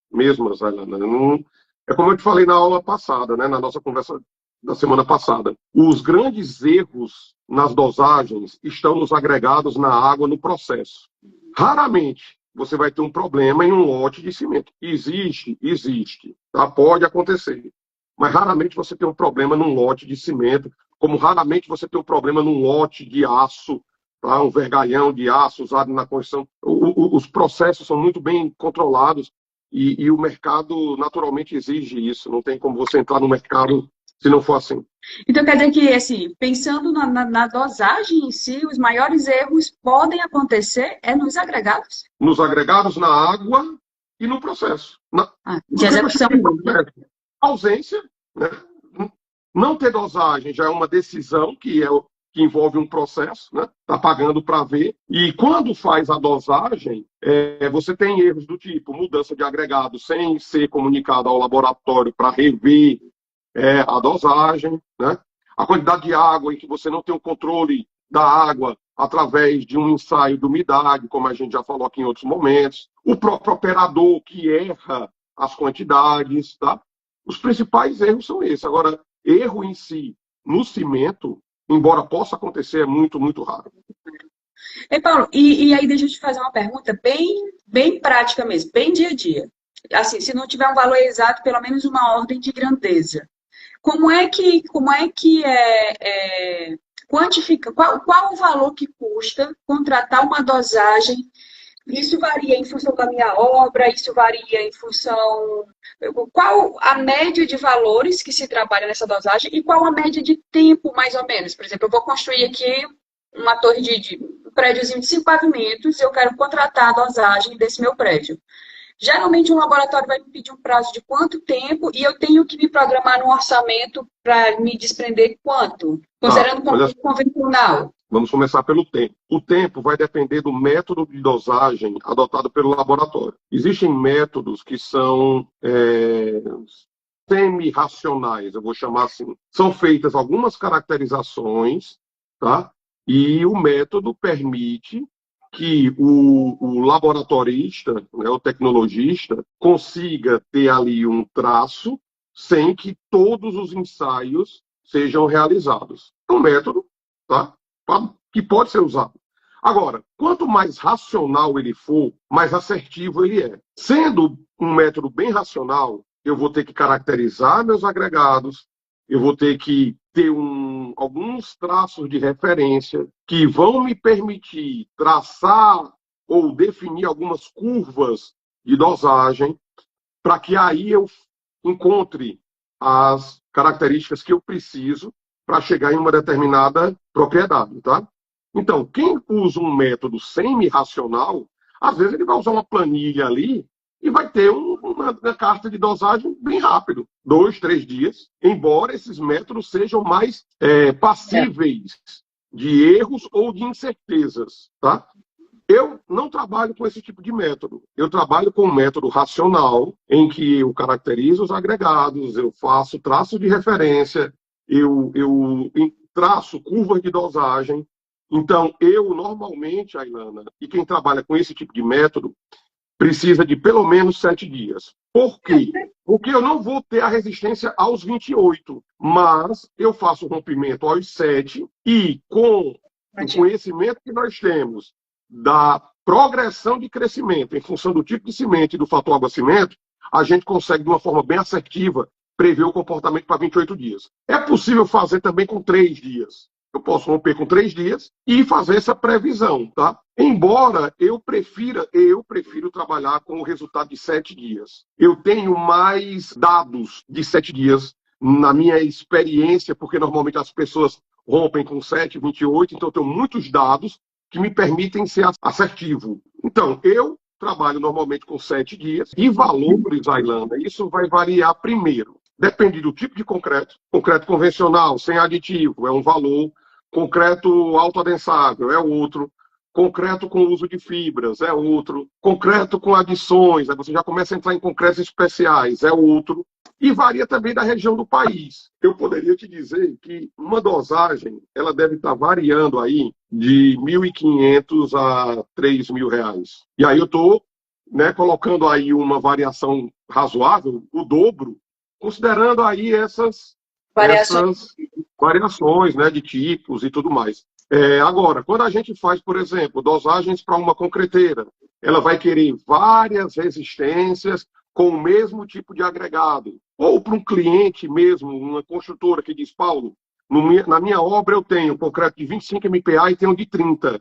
Ailana. Não, é como eu te falei na aula passada, né, na nossa conversa da semana passada. Os grandes erros nas dosagens estão nos agregados na água no processo. Raramente você vai ter um problema em um lote de cimento. Existe, tá? Pode acontecer. Mas raramente você tem um problema num lote de cimento, como raramente você tem um problema num lote de aço, tá? Um vergalhão de aço usado na construção. Os processos são muito bem controlados e o mercado naturalmente exige isso. Não tem como você entrar no mercado se não for assim. Então, quer dizer que, assim, pensando na dosagem em si, os maiores erros podem acontecer nos agregados? Nos agregados, na água e no processo. De execução. Ausência, né? Não ter dosagem já é uma decisão que que envolve um processo, né? Está pagando para ver. E quando faz a dosagem, você tem erros do tipo mudança de agregado sem ser comunicado ao laboratório para rever a dosagem, né? A quantidade de água em que você não tem o controle da água através de um ensaio de umidade, como a gente já falou aqui em outros momentos. O próprio operador que erra as quantidades, tá? Os principais erros são esses. Agora, erro em si no cimento, embora possa acontecer, é muito, muito raro. Ei, Paulo, e aí deixa eu te fazer uma pergunta bem prática mesmo, bem dia a dia. Assim, se não tiver um valor exato, pelo menos uma ordem de grandeza. Como é que quantifica, qual o valor que custa contratar uma dosagem? Isso varia em função da minha obra, isso varia em função. Qual a média de valores que se trabalha nessa dosagem e qual a média de tempo, mais ou menos? Por exemplo, eu vou construir aqui uma torre de um prédiozinho de 5 pavimentos e eu quero contratar a dosagem desse meu prédio. Geralmente, um laboratório vai me pedir um prazo de quanto tempo e eu tenho que me programar no orçamento para me desprender quanto? Considerando como convencional. Vamos começar pelo tempo. O tempo vai depender do método de dosagem adotado pelo laboratório. Existem métodos que são semi-racionais, eu vou chamar assim. São feitas algumas caracterizações, tá? E o método permite que o laboratorista, né, o tecnologista, consiga ter ali um traço sem que todos os ensaios sejam realizados. É um método, tá? Que pode ser usado. Agora, quanto mais racional ele for, mais assertivo ele é. Sendo um método bem racional, eu vou ter que caracterizar meus agregados, eu vou ter que ter alguns traços de referência que vão me permitir traçar ou definir algumas curvas de dosagem para que aí eu encontre as características que eu preciso para chegar em uma determinada propriedade, tá? Então, quem usa um método semi-racional, às vezes ele vai usar uma planilha ali e vai ter uma carta de dosagem bem rápido, 2, 3 dias, embora esses métodos sejam mais passíveis de erros ou de incertezas, tá? Eu não trabalho com esse tipo de método. Eu trabalho com um método racional, em que eu caracterizo os agregados, eu faço traço de referência, eu traço curvas de dosagem. Então, eu normalmente, Ailana, e quem trabalha com esse tipo de método, precisa de pelo menos 7 dias. Por quê? Porque eu não vou ter a resistência aos 28, mas eu faço o rompimento aos 7 e com o conhecimento que nós temos da progressão de crescimento em função do tipo de cimento e do fator água-cimento, a gente consegue, de uma forma bem assertiva, prever o comportamento para 28 dias. É possível fazer também com 3 dias. Eu posso romper com 3 dias e fazer essa previsão, tá? Embora eu prefiro trabalhar com o resultado de 7 dias. Eu tenho mais dados de 7 dias na minha experiência, porque normalmente as pessoas rompem com 7, 28, então eu tenho muitos dados que me permitem ser assertivo. Então, eu trabalho normalmente com 7 dias e valores, Ailana, isso vai variar primeiro. Depende do tipo de concreto. Concreto convencional, sem aditivo, é um valor. Concreto autoadensável é outro. Concreto com uso de fibras é outro. Concreto com adições, aí você já começa a entrar em concretos especiais, é outro. E varia também da região do país. Eu poderia te dizer que uma dosagem ela deve estar variando aí de R$ 1.500 a R$ 3.000. E aí eu estou colocando aí uma variação razoável, o dobro, considerando aí essas variações, né, de tipos e tudo mais. Agora, quando a gente faz, por exemplo, dosagens para uma concreteira, ela vai querer várias resistências com o mesmo tipo de agregado. Ou para um cliente mesmo, uma construtora que diz, Paulo, na minha obra eu tenho concreto de 25 MPa e tenho de 30,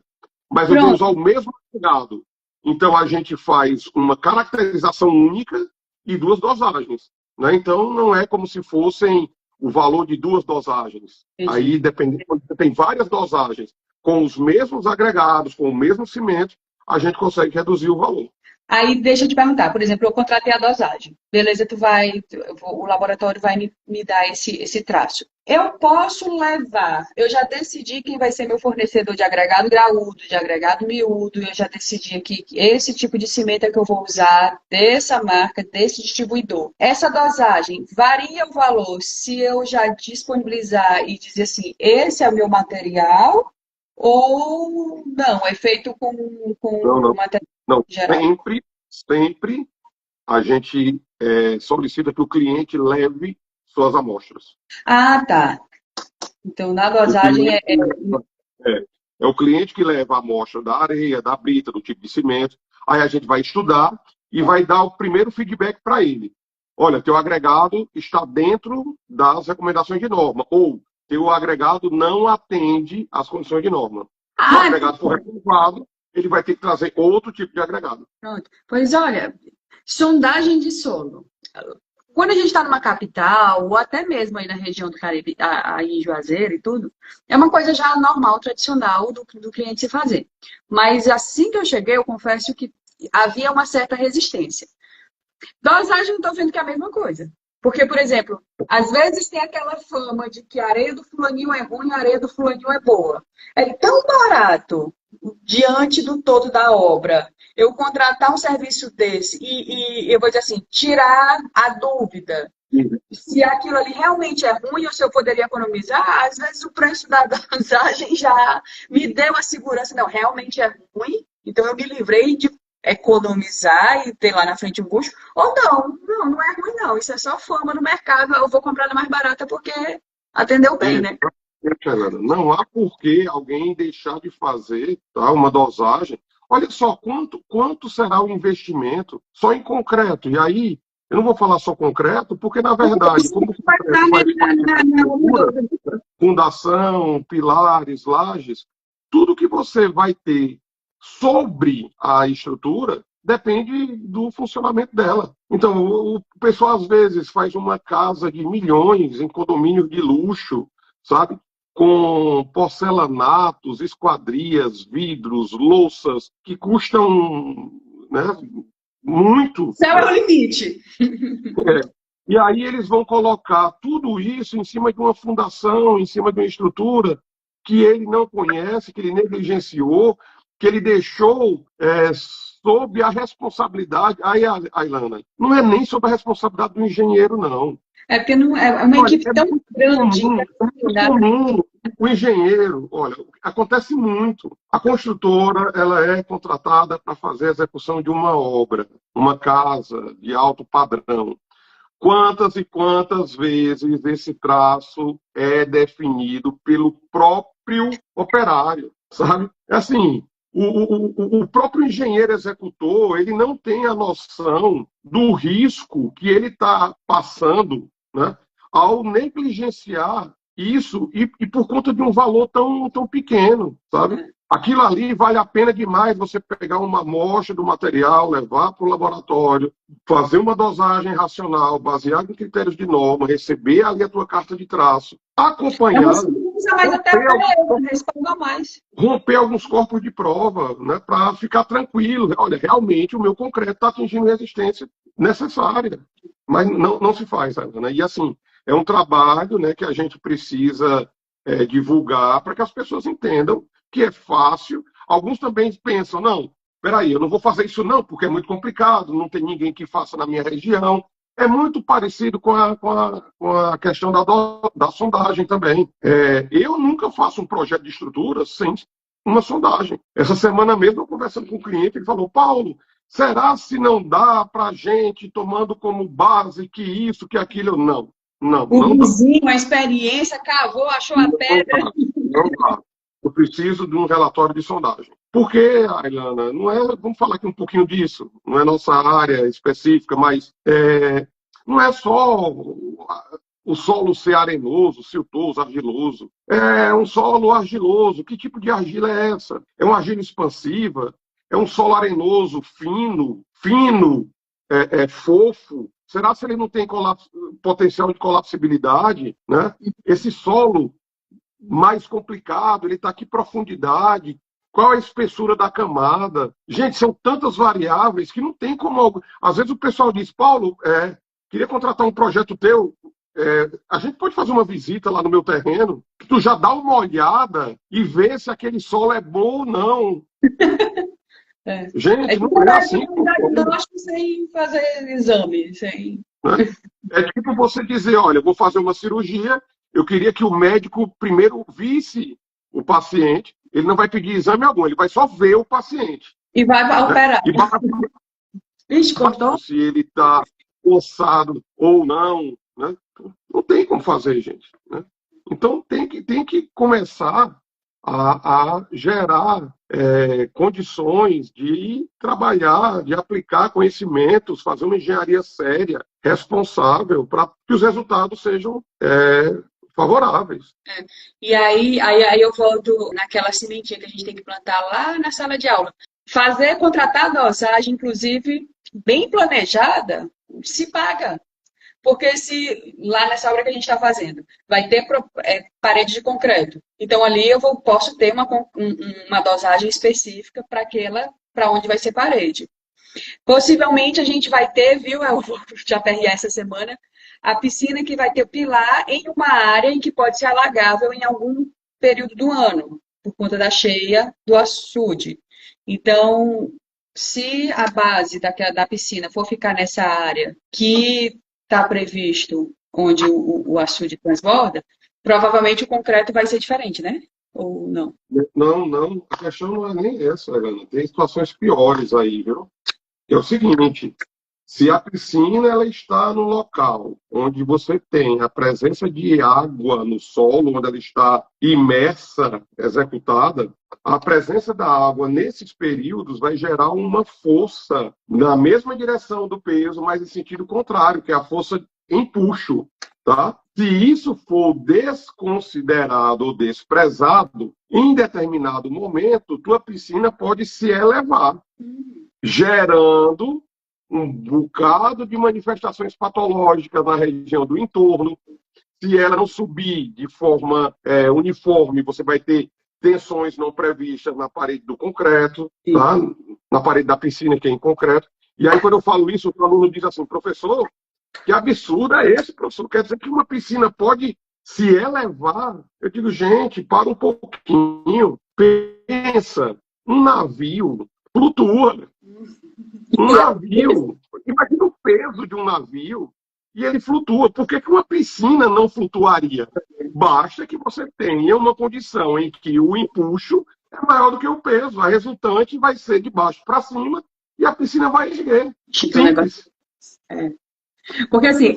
mas eu vou usar o mesmo agregado. Então a gente faz uma caracterização única e 2 dosagens. Né? Então não é como se fossem o valor de 2 dosagens. Entendi. Aí, dependendo, quando você tem várias dosagens com os mesmos agregados, com o mesmo cimento, a gente consegue reduzir o valor. Aí deixa eu te perguntar, por exemplo, eu contratei a dosagem. Beleza, o laboratório vai me dar esse traço. Eu posso levar, eu já decidi quem vai ser meu fornecedor de agregado graúdo, de agregado miúdo, eu já decidi aqui que esse tipo de cimento é que eu vou usar, dessa marca, desse distribuidor. Essa dosagem varia o valor se eu já disponibilizar e dizer assim, esse é o meu material, ou não, é feito Não, com não. material Não, geral. sempre a gente solicita que o cliente leve suas amostras. Ah, tá. Então, na O dosagem cliente leva, é o cliente que leva a amostra da areia, da brita, do tipo de cimento. Aí a gente vai estudar e vai dar o primeiro feedback para ele. Olha, teu agregado está dentro das recomendações de norma. Ou teu agregado não atende às condições de norma. Se o Ah, agregado for reprovado, ele vai ter que trazer outro tipo de agregado. pronto. Pois olha, sondagem de solo. Quando a gente está numa capital, ou até mesmo aí na região do Caribe, aí em Juazeiro e tudo, é uma coisa já normal, tradicional do cliente se fazer. Mas assim que eu cheguei, eu confesso que havia uma certa resistência. Dosagem, eu estou vendo que é a mesma coisa. Porque, por exemplo, às vezes tem aquela fama de que a areia do fulaninho é ruim, a areia do fulaninho é boa. É tão barato diante do todo da obra eu contratar um serviço desse e eu vou dizer assim, tirar a dúvida se aquilo ali realmente é ruim ou se eu poderia economizar, às vezes o preço da dosagem já me deu a segurança, não, realmente é ruim, então eu me livrei de economizar e ter lá na frente um custo, ou não é ruim não, isso é só fama no mercado, eu vou comprar na mais barata porque atendeu bem, né? Não há por que alguém deixar de fazer, tá, uma dosagem. Olha só quanto será o investimento só em concreto. E aí, eu não vou falar só concreto, porque, na verdade, como o concreto faz parte da estrutura, fundação, pilares, lajes, tudo que você vai ter sobre a estrutura depende do funcionamento dela. Então, o pessoal às vezes faz uma casa de milhões em condomínios de luxo, sabe? Com porcelanatos, esquadrias, vidros, louças, que custam, né, muito. Céu é o limite. E aí eles vão colocar tudo isso em cima de uma fundação, em cima de uma estrutura que ele não conhece, que ele negligenciou, que ele deixou sob a responsabilidade. Aí, Ailana, não é nem sob a responsabilidade do engenheiro, não. É porque não, é uma Olha, equipe tão grande. é muito comum o engenheiro, olha, acontece muito. A construtora, ela é contratada para fazer a execução de uma obra, uma casa de alto padrão. Quantas e quantas vezes esse traço é definido pelo próprio operário, sabe? É assim, o próprio engenheiro executor, ele não tem a noção do risco que ele está passando, né, ao negligenciar isso e por conta de um valor tão pequeno, sabe? Aquilo ali vale a pena demais você pegar uma amostra do material, levar para o laboratório, fazer uma dosagem racional, baseada em critérios de norma, receber ali a tua carta de traço, acompanhar, usa mais até para eu, responda mais. romper alguns corpos de prova, né, para ficar tranquilo. Olha, realmente o meu concreto está atingindo a resistência necessária. Mas não se faz, né? E assim, é um trabalho, né, que a gente precisa divulgar para que as pessoas entendam que é fácil. Alguns também pensam, não, peraí, eu não vou fazer isso não, porque é muito complicado, não tem ninguém que faça na minha região. É muito parecido com a questão da sondagem também. Eu nunca faço um projeto de estrutura sem uma sondagem. Essa semana mesmo, eu conversando com um cliente, ele falou, Paulo, será se não dá para a gente, tomando como base que isso, que aquilo? Não vizinho, a experiência, cavou, achou a pedra. Não dá. Eu preciso de um relatório de sondagem. Por quê, Ailana? Não é, vamos falar aqui um pouquinho disso, não é nossa área específica, mas não é só o solo ser arenoso, siltoso, argiloso. É um solo argiloso. Que tipo de argila é essa? É uma argila expansiva? É um solo arenoso, fino, fofo? Será que ele não tem potencial de colapsibilidade? Né? Esse solo mais complicado, ele está aqui profundidade, qual a espessura da camada. Gente, são tantas variáveis que não tem como... Às vezes o pessoal diz, Paulo, queria contratar um projeto teu, a gente pode fazer uma visita lá no meu terreno, tu já dá uma olhada e vê se aquele solo é bom ou não. Gente, não é assim. Diagnóstico sem fazer exame, sem... É tipo você dizer, olha, eu vou fazer uma cirurgia, eu queria que o médico primeiro visse o paciente, ele não vai pedir exame algum, ele vai só ver o paciente. E vai operar. E Vixe, contou? se ele está coçado ou não, né? Não tem como fazer, gente. Né? Então tem que começar a gerar condições de trabalhar, de aplicar conhecimentos, fazer uma engenharia séria, responsável, para que os resultados sejam favoráveis. E aí eu volto naquela sementinha que a gente tem que plantar lá na sala de aula. Contratar a dosagem, inclusive, bem planejada, se paga. Porque se lá nessa obra que a gente está fazendo vai ter parede de concreto, então ali eu posso ter uma dosagem específica para onde vai ser parede. Possivelmente a gente vai ter, viu, eu vou te aperrear essa semana, a piscina que vai ter pilar em uma área em que pode ser alagável em algum período do ano, por conta da cheia do açude. Então, se a base da piscina for ficar nessa área que está previsto onde o açude transborda, provavelmente o concreto vai ser diferente, né? Ou não? Não. A questão não é nem essa, Ana. Tem situações piores aí, viu? É o seguinte, se a piscina ela está no local onde você tem a presença de água no solo, onde ela está imersa, executada, a presença da água nesses períodos vai gerar uma força na mesma direção do peso, mas em sentido contrário, que é a força empuxo, tá? Se isso for desconsiderado ou desprezado, em determinado momento, tua piscina pode se elevar, gerando um bocado de manifestações patológicas na região do entorno. Se ela não subir de forma uniforme, você vai ter tensões não previstas na parede do concreto, tá? Na parede da piscina, que é em concreto. E aí, quando eu falo isso, o aluno diz assim, professor, que absurdo é esse, professor? Quer dizer que uma piscina pode se elevar? Eu digo, gente, para um pouquinho, pensa, um navio flutua. Um navio, imagina o peso de um navio e ele flutua. Por que uma piscina não flutuaria? Basta que você tenha uma condição em que o empuxo é maior do que o peso. A resultante vai ser de baixo para cima e a piscina vai erguer. Simples. Porque, assim,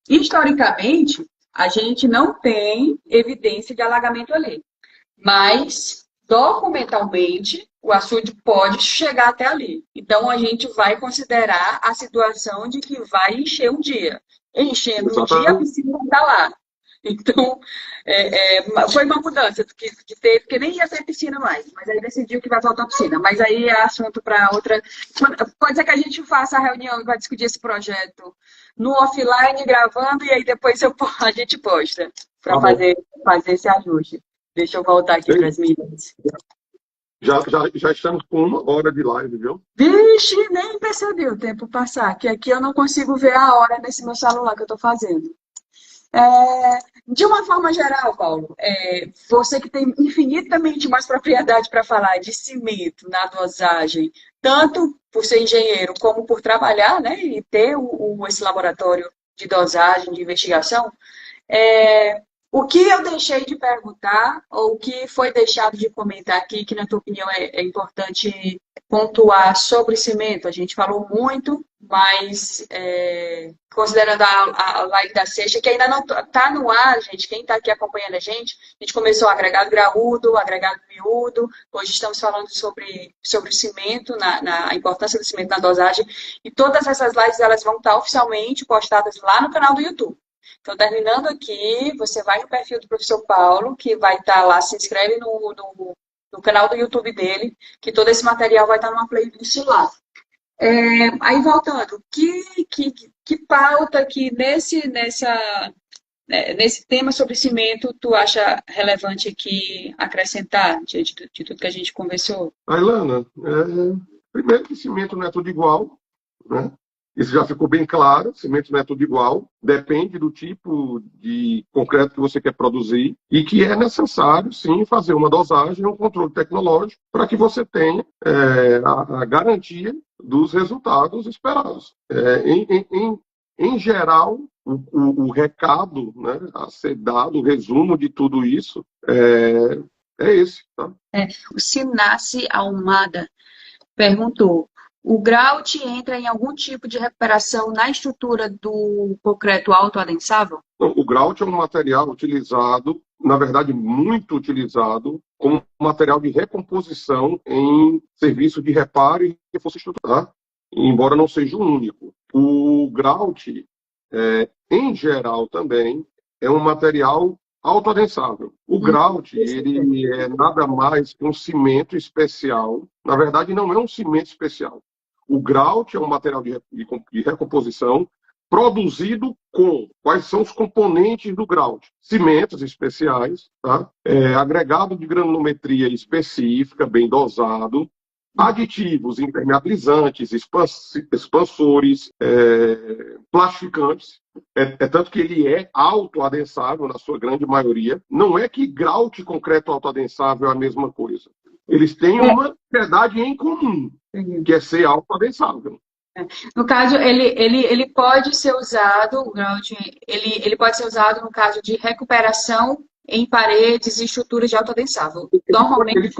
historicamente, a gente não tem evidência de alagamento ali. Mas, documentalmente, o açude pode chegar até ali. Então, a gente vai considerar a situação de que vai encher um dia. Enchendo um dia, a piscina vai estar lá. Então, foi uma mudança que teve, porque nem ia ter piscina mais, mas aí decidiu que vai voltar a piscina. Mas aí é assunto para outra. Pode ser que a gente faça a reunião e vai discutir esse projeto no offline, gravando, e aí depois a gente posta para fazer esse ajuste. Deixa eu voltar aqui para as minhas. Já estamos com 1 hora de live, viu? Vixe, nem percebi o tempo passar, que aqui eu não consigo ver a hora nesse meu celular que eu estou fazendo. De uma forma geral, Paulo, você que tem infinitamente mais propriedade para falar de cimento na dosagem, tanto por ser engenheiro como por trabalhar, né, e ter esse laboratório de dosagem, de investigação, o que eu deixei de perguntar, ou o que foi deixado de comentar aqui, que na tua opinião é importante pontuar sobre cimento? A gente falou muito, mas considerando a live da sexta, que ainda não está no ar, gente, quem está aqui acompanhando a gente começou agregado graúdo, agregado miúdo, hoje estamos falando sobre o cimento, a importância do cimento na dosagem, e todas essas lives elas vão estar oficialmente postadas lá no canal do YouTube. Então, terminando aqui, você vai no perfil do professor Paulo, que vai estar lá, se inscreve no canal do YouTube dele, que todo esse material vai estar numa playlist lá. Aí, voltando, que pauta que nesse tema sobre cimento, tu acha relevante aqui acrescentar, diante de tudo que a gente conversou? Ailana, primeiro que cimento não é tudo igual, né? Isso já ficou bem claro, cimento não é tudo igual, depende do tipo de concreto que você quer produzir e que é necessário, sim, fazer uma dosagem, um controle tecnológico para que você tenha a garantia dos resultados esperados. Em geral, o recado, né, a ser dado, o resumo de tudo isso é esse. Tá? O Sinassi Almada perguntou: o grout entra em algum tipo de recuperação na estrutura do concreto autoadensável? O grout é um material utilizado, na verdade, muito utilizado, como material de recomposição em serviço de reparo e reforço estrutural, tá? Embora não seja o único. O grout, em geral, também é um material autoadensável. O grout, ele é nada mais que um cimento especial. Na verdade, não é um cimento especial. O grout é um material de recomposição produzido com quais são os componentes do grout? Cimentos especiais, tá? Agregado de granulometria específica, bem dosado, aditivos impermeabilizantes, expansores, plastificantes. É tanto que ele é autoadensável na sua grande maioria. Não é que grout e concreto autoadensável é a mesma coisa. Eles têm uma propriedade em comum, que é ser autoadensável. No caso, ele pode ser usado, o grout, ele pode ser usado no caso de recuperação em paredes e estruturas de autoadensável. Normalmente, ele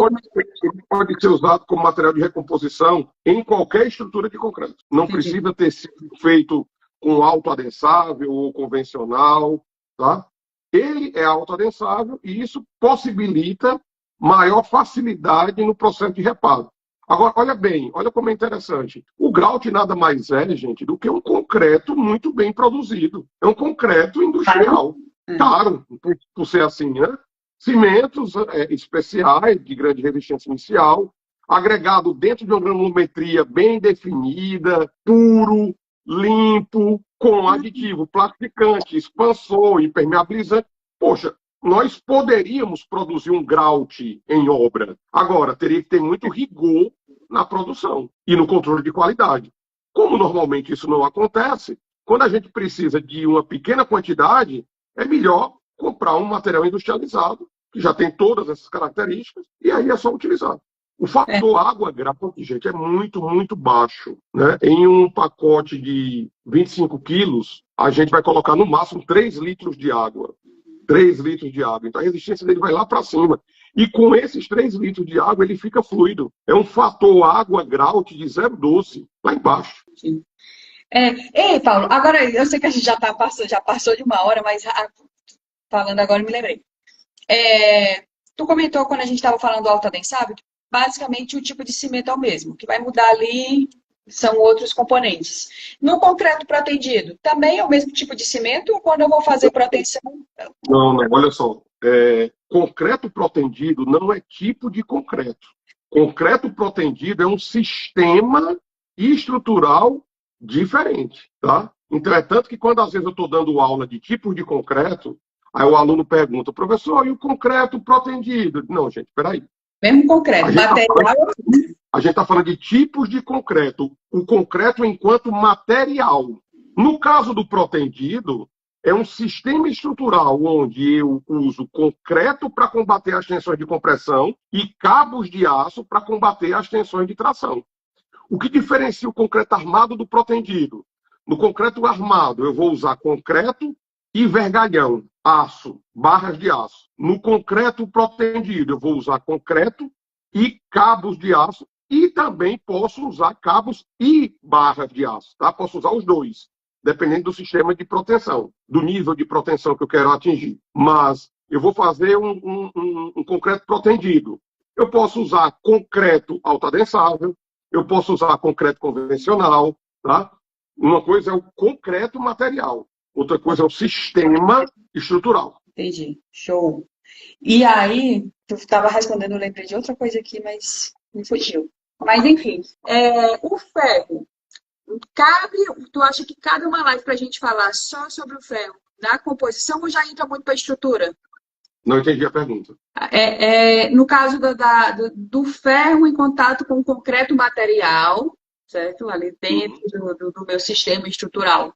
pode ser usado como material de recomposição em qualquer estrutura de concreto. Não precisa ter sido feito com autoadensável ou convencional, tá? Ele é autoadensável e isso possibilita maior facilidade no processo de reparo. Agora, olha bem, olha como é interessante. O grout nada mais é, gente, do que um concreto muito bem produzido. É um concreto industrial, caro, por ser assim, né? Cimentos especiais, de grande resistência inicial, agregado dentro de uma granulometria bem definida, puro, limpo, com aditivo plastificante, expansor, impermeabilizante. Poxa, nós poderíamos produzir um grout em obra. Agora, teria que ter muito rigor na produção e no controle de qualidade. Como normalmente isso não acontece, quando a gente precisa de uma pequena quantidade, é melhor comprar um material industrializado, que já tem todas essas características, e aí é só utilizar. O fator água-grout, gente, é muito, muito baixo. Né? Em um pacote de 25 quilos, a gente vai colocar no máximo 3 litros de água. 3 litros de água. Então a resistência dele vai lá para cima. E com esses 3 litros de água, ele fica fluido. É um fator água-grout de 0,12, lá embaixo. Sim. Ei, Paulo, agora eu sei que a gente já passou de uma hora, mas falando agora me lembrei. Tu comentou quando a gente estava falando do autoadensável, que basicamente o tipo de cimento é o mesmo, que vai mudar ali são outros componentes. No concreto protendido, também é o mesmo tipo de cimento ou quando eu vou fazer proteção? Não, olha só. Concreto protendido não é tipo de concreto. Concreto protendido é um sistema estrutural diferente, tá? Então é tanto que quando às vezes eu estou dando aula de tipos de concreto, aí o aluno pergunta, professor, e o concreto protendido? Não, gente, peraí. Mesmo concreto, material. A gente está falando de tipos de concreto. O concreto enquanto material. No caso do protendido, é um sistema estrutural onde eu uso concreto para combater as tensões de compressão e cabos de aço para combater as tensões de tração. O que diferencia o concreto armado do protendido? No concreto armado, eu vou usar concreto e vergalhão, aço, barras de aço. No concreto protendido, eu vou usar concreto e cabos de aço e também posso usar cabos e barras de aço. Tá? Posso usar os dois, dependendo do sistema de proteção, do nível de proteção que eu quero atingir. Mas eu vou fazer um concreto protendido. Eu posso usar concreto autoadensável, eu posso usar concreto convencional. Tá? Uma coisa é o concreto material, outra coisa é o sistema estrutural. Entendi. Show. E aí, tu estava respondendo, eu lembrei de outra coisa aqui, mas me fugiu. Mas, enfim, o ferro Tu acha que cabe uma live para a gente falar só sobre o ferro na composição ou já entra muito para a estrutura? Não entendi a pergunta. No caso do ferro em contato com o concreto material, certo? Ali dentro do meu sistema estrutural.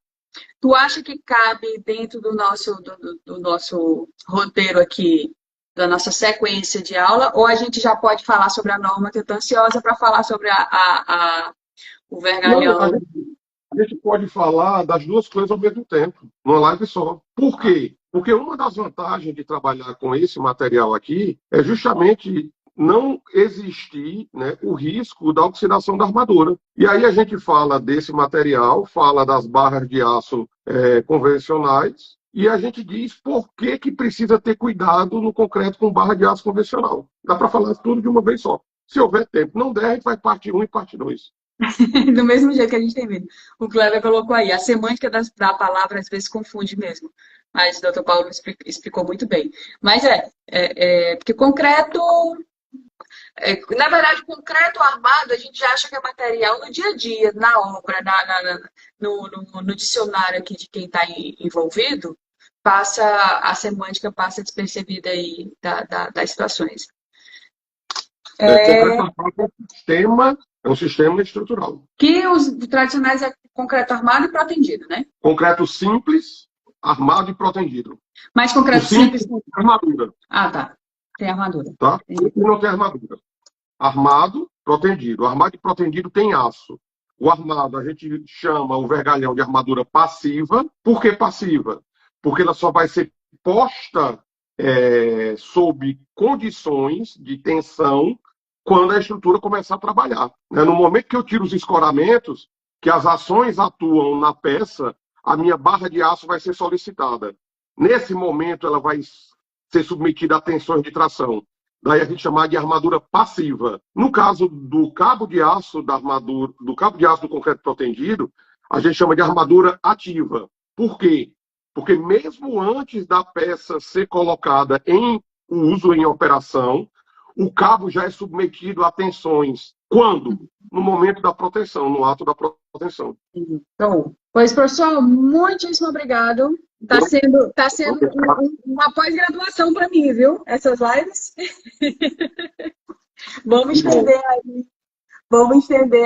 Tu acha que cabe dentro do nosso roteiro aqui, da nossa sequência de aula, ou a gente já pode falar sobre a norma, que eu estou ansiosa para falar sobre o vergalhão? Não, a gente pode falar das duas coisas ao mesmo tempo, numa live só. Por quê? Porque uma das vantagens de trabalhar com esse material aqui é justamente não existir, né, o risco da oxidação da armadura. E aí a gente fala desse material, fala das barras de aço convencionais, e a gente diz por que precisa ter cuidado no concreto com barra de aço convencional. Dá para falar tudo de uma vez só. Se houver tempo. Não der, a gente vai parte 1 e parte 2. Do mesmo jeito que a gente tem visto. O Kleber colocou aí, a semântica da palavra às vezes confunde mesmo. Mas o doutor Paulo explicou muito bem. Mas porque concreto... na verdade, concreto armado, a gente já acha que é material no dia a dia, na obra, no dicionário aqui de quem está envolvido, a semântica passa despercebida aí das situações. Concreto armado é um sistema estrutural. Que os tradicionais é concreto armado e protendido, né? Concreto simples, armado e protendido. Mas concreto simples... armadura. Ah, tá. Tem armadura. Tá? E não tem armadura. Armado, protendido. O armado e protendido tem aço. O armado, a gente chama o vergalhão de armadura passiva. Por que passiva? Porque ela só vai ser posta sob condições de tensão quando a estrutura começar a trabalhar. No momento que eu tiro os escoramentos, que as ações atuam na peça, a minha barra de aço vai ser solicitada. Nesse momento, ela vai ser submetida a tensões de tração. Daí a gente chama de armadura passiva. No caso do cabo de aço da armadura, do cabo de aço do concreto protendido, a gente chama de armadura ativa. Por quê? Porque mesmo antes da peça ser colocada em uso, em operação, o cabo já é submetido a tensões. Quando? No momento da proteção, no ato da proteção. Então, pois, professor, muitíssimo obrigado. Tá sendo uma pós-graduação para mim, viu? Essas lives. Vamos estender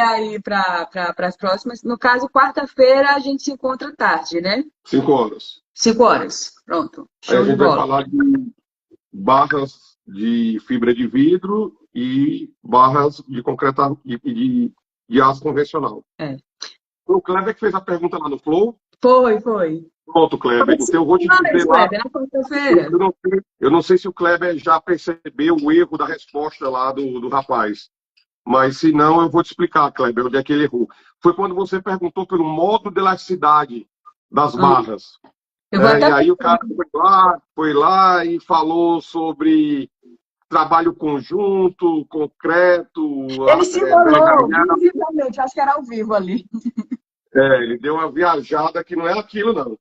aí para as próximas. No caso, quarta-feira a gente se encontra tarde, né? 5 horas. 5 horas. Pronto. Aí a gente vai falar de barras de fibra de vidro e barras de concreto de aço convencional. O Kleber que fez a pergunta lá no Flow. Foi. Pronto, Kleber. Então eu vou te dizer lá. Eu não sei se o Kleber já percebeu o erro da resposta lá do rapaz. Mas se não, eu vou te explicar, Kleber, onde é que ele errou. Foi quando você perguntou pelo modo de elasticidade das barras. E aí o cara foi lá e falou sobre trabalho conjunto, concreto. Ele se enrolou visivelmente, acho que era ao vivo ali. Ele deu uma viajada que não é aquilo, não.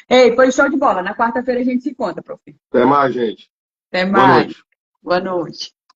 Ei, foi show de bola. Na quarta-feira a gente se encontra, prof. Até mais, gente. Até mais. Boa noite.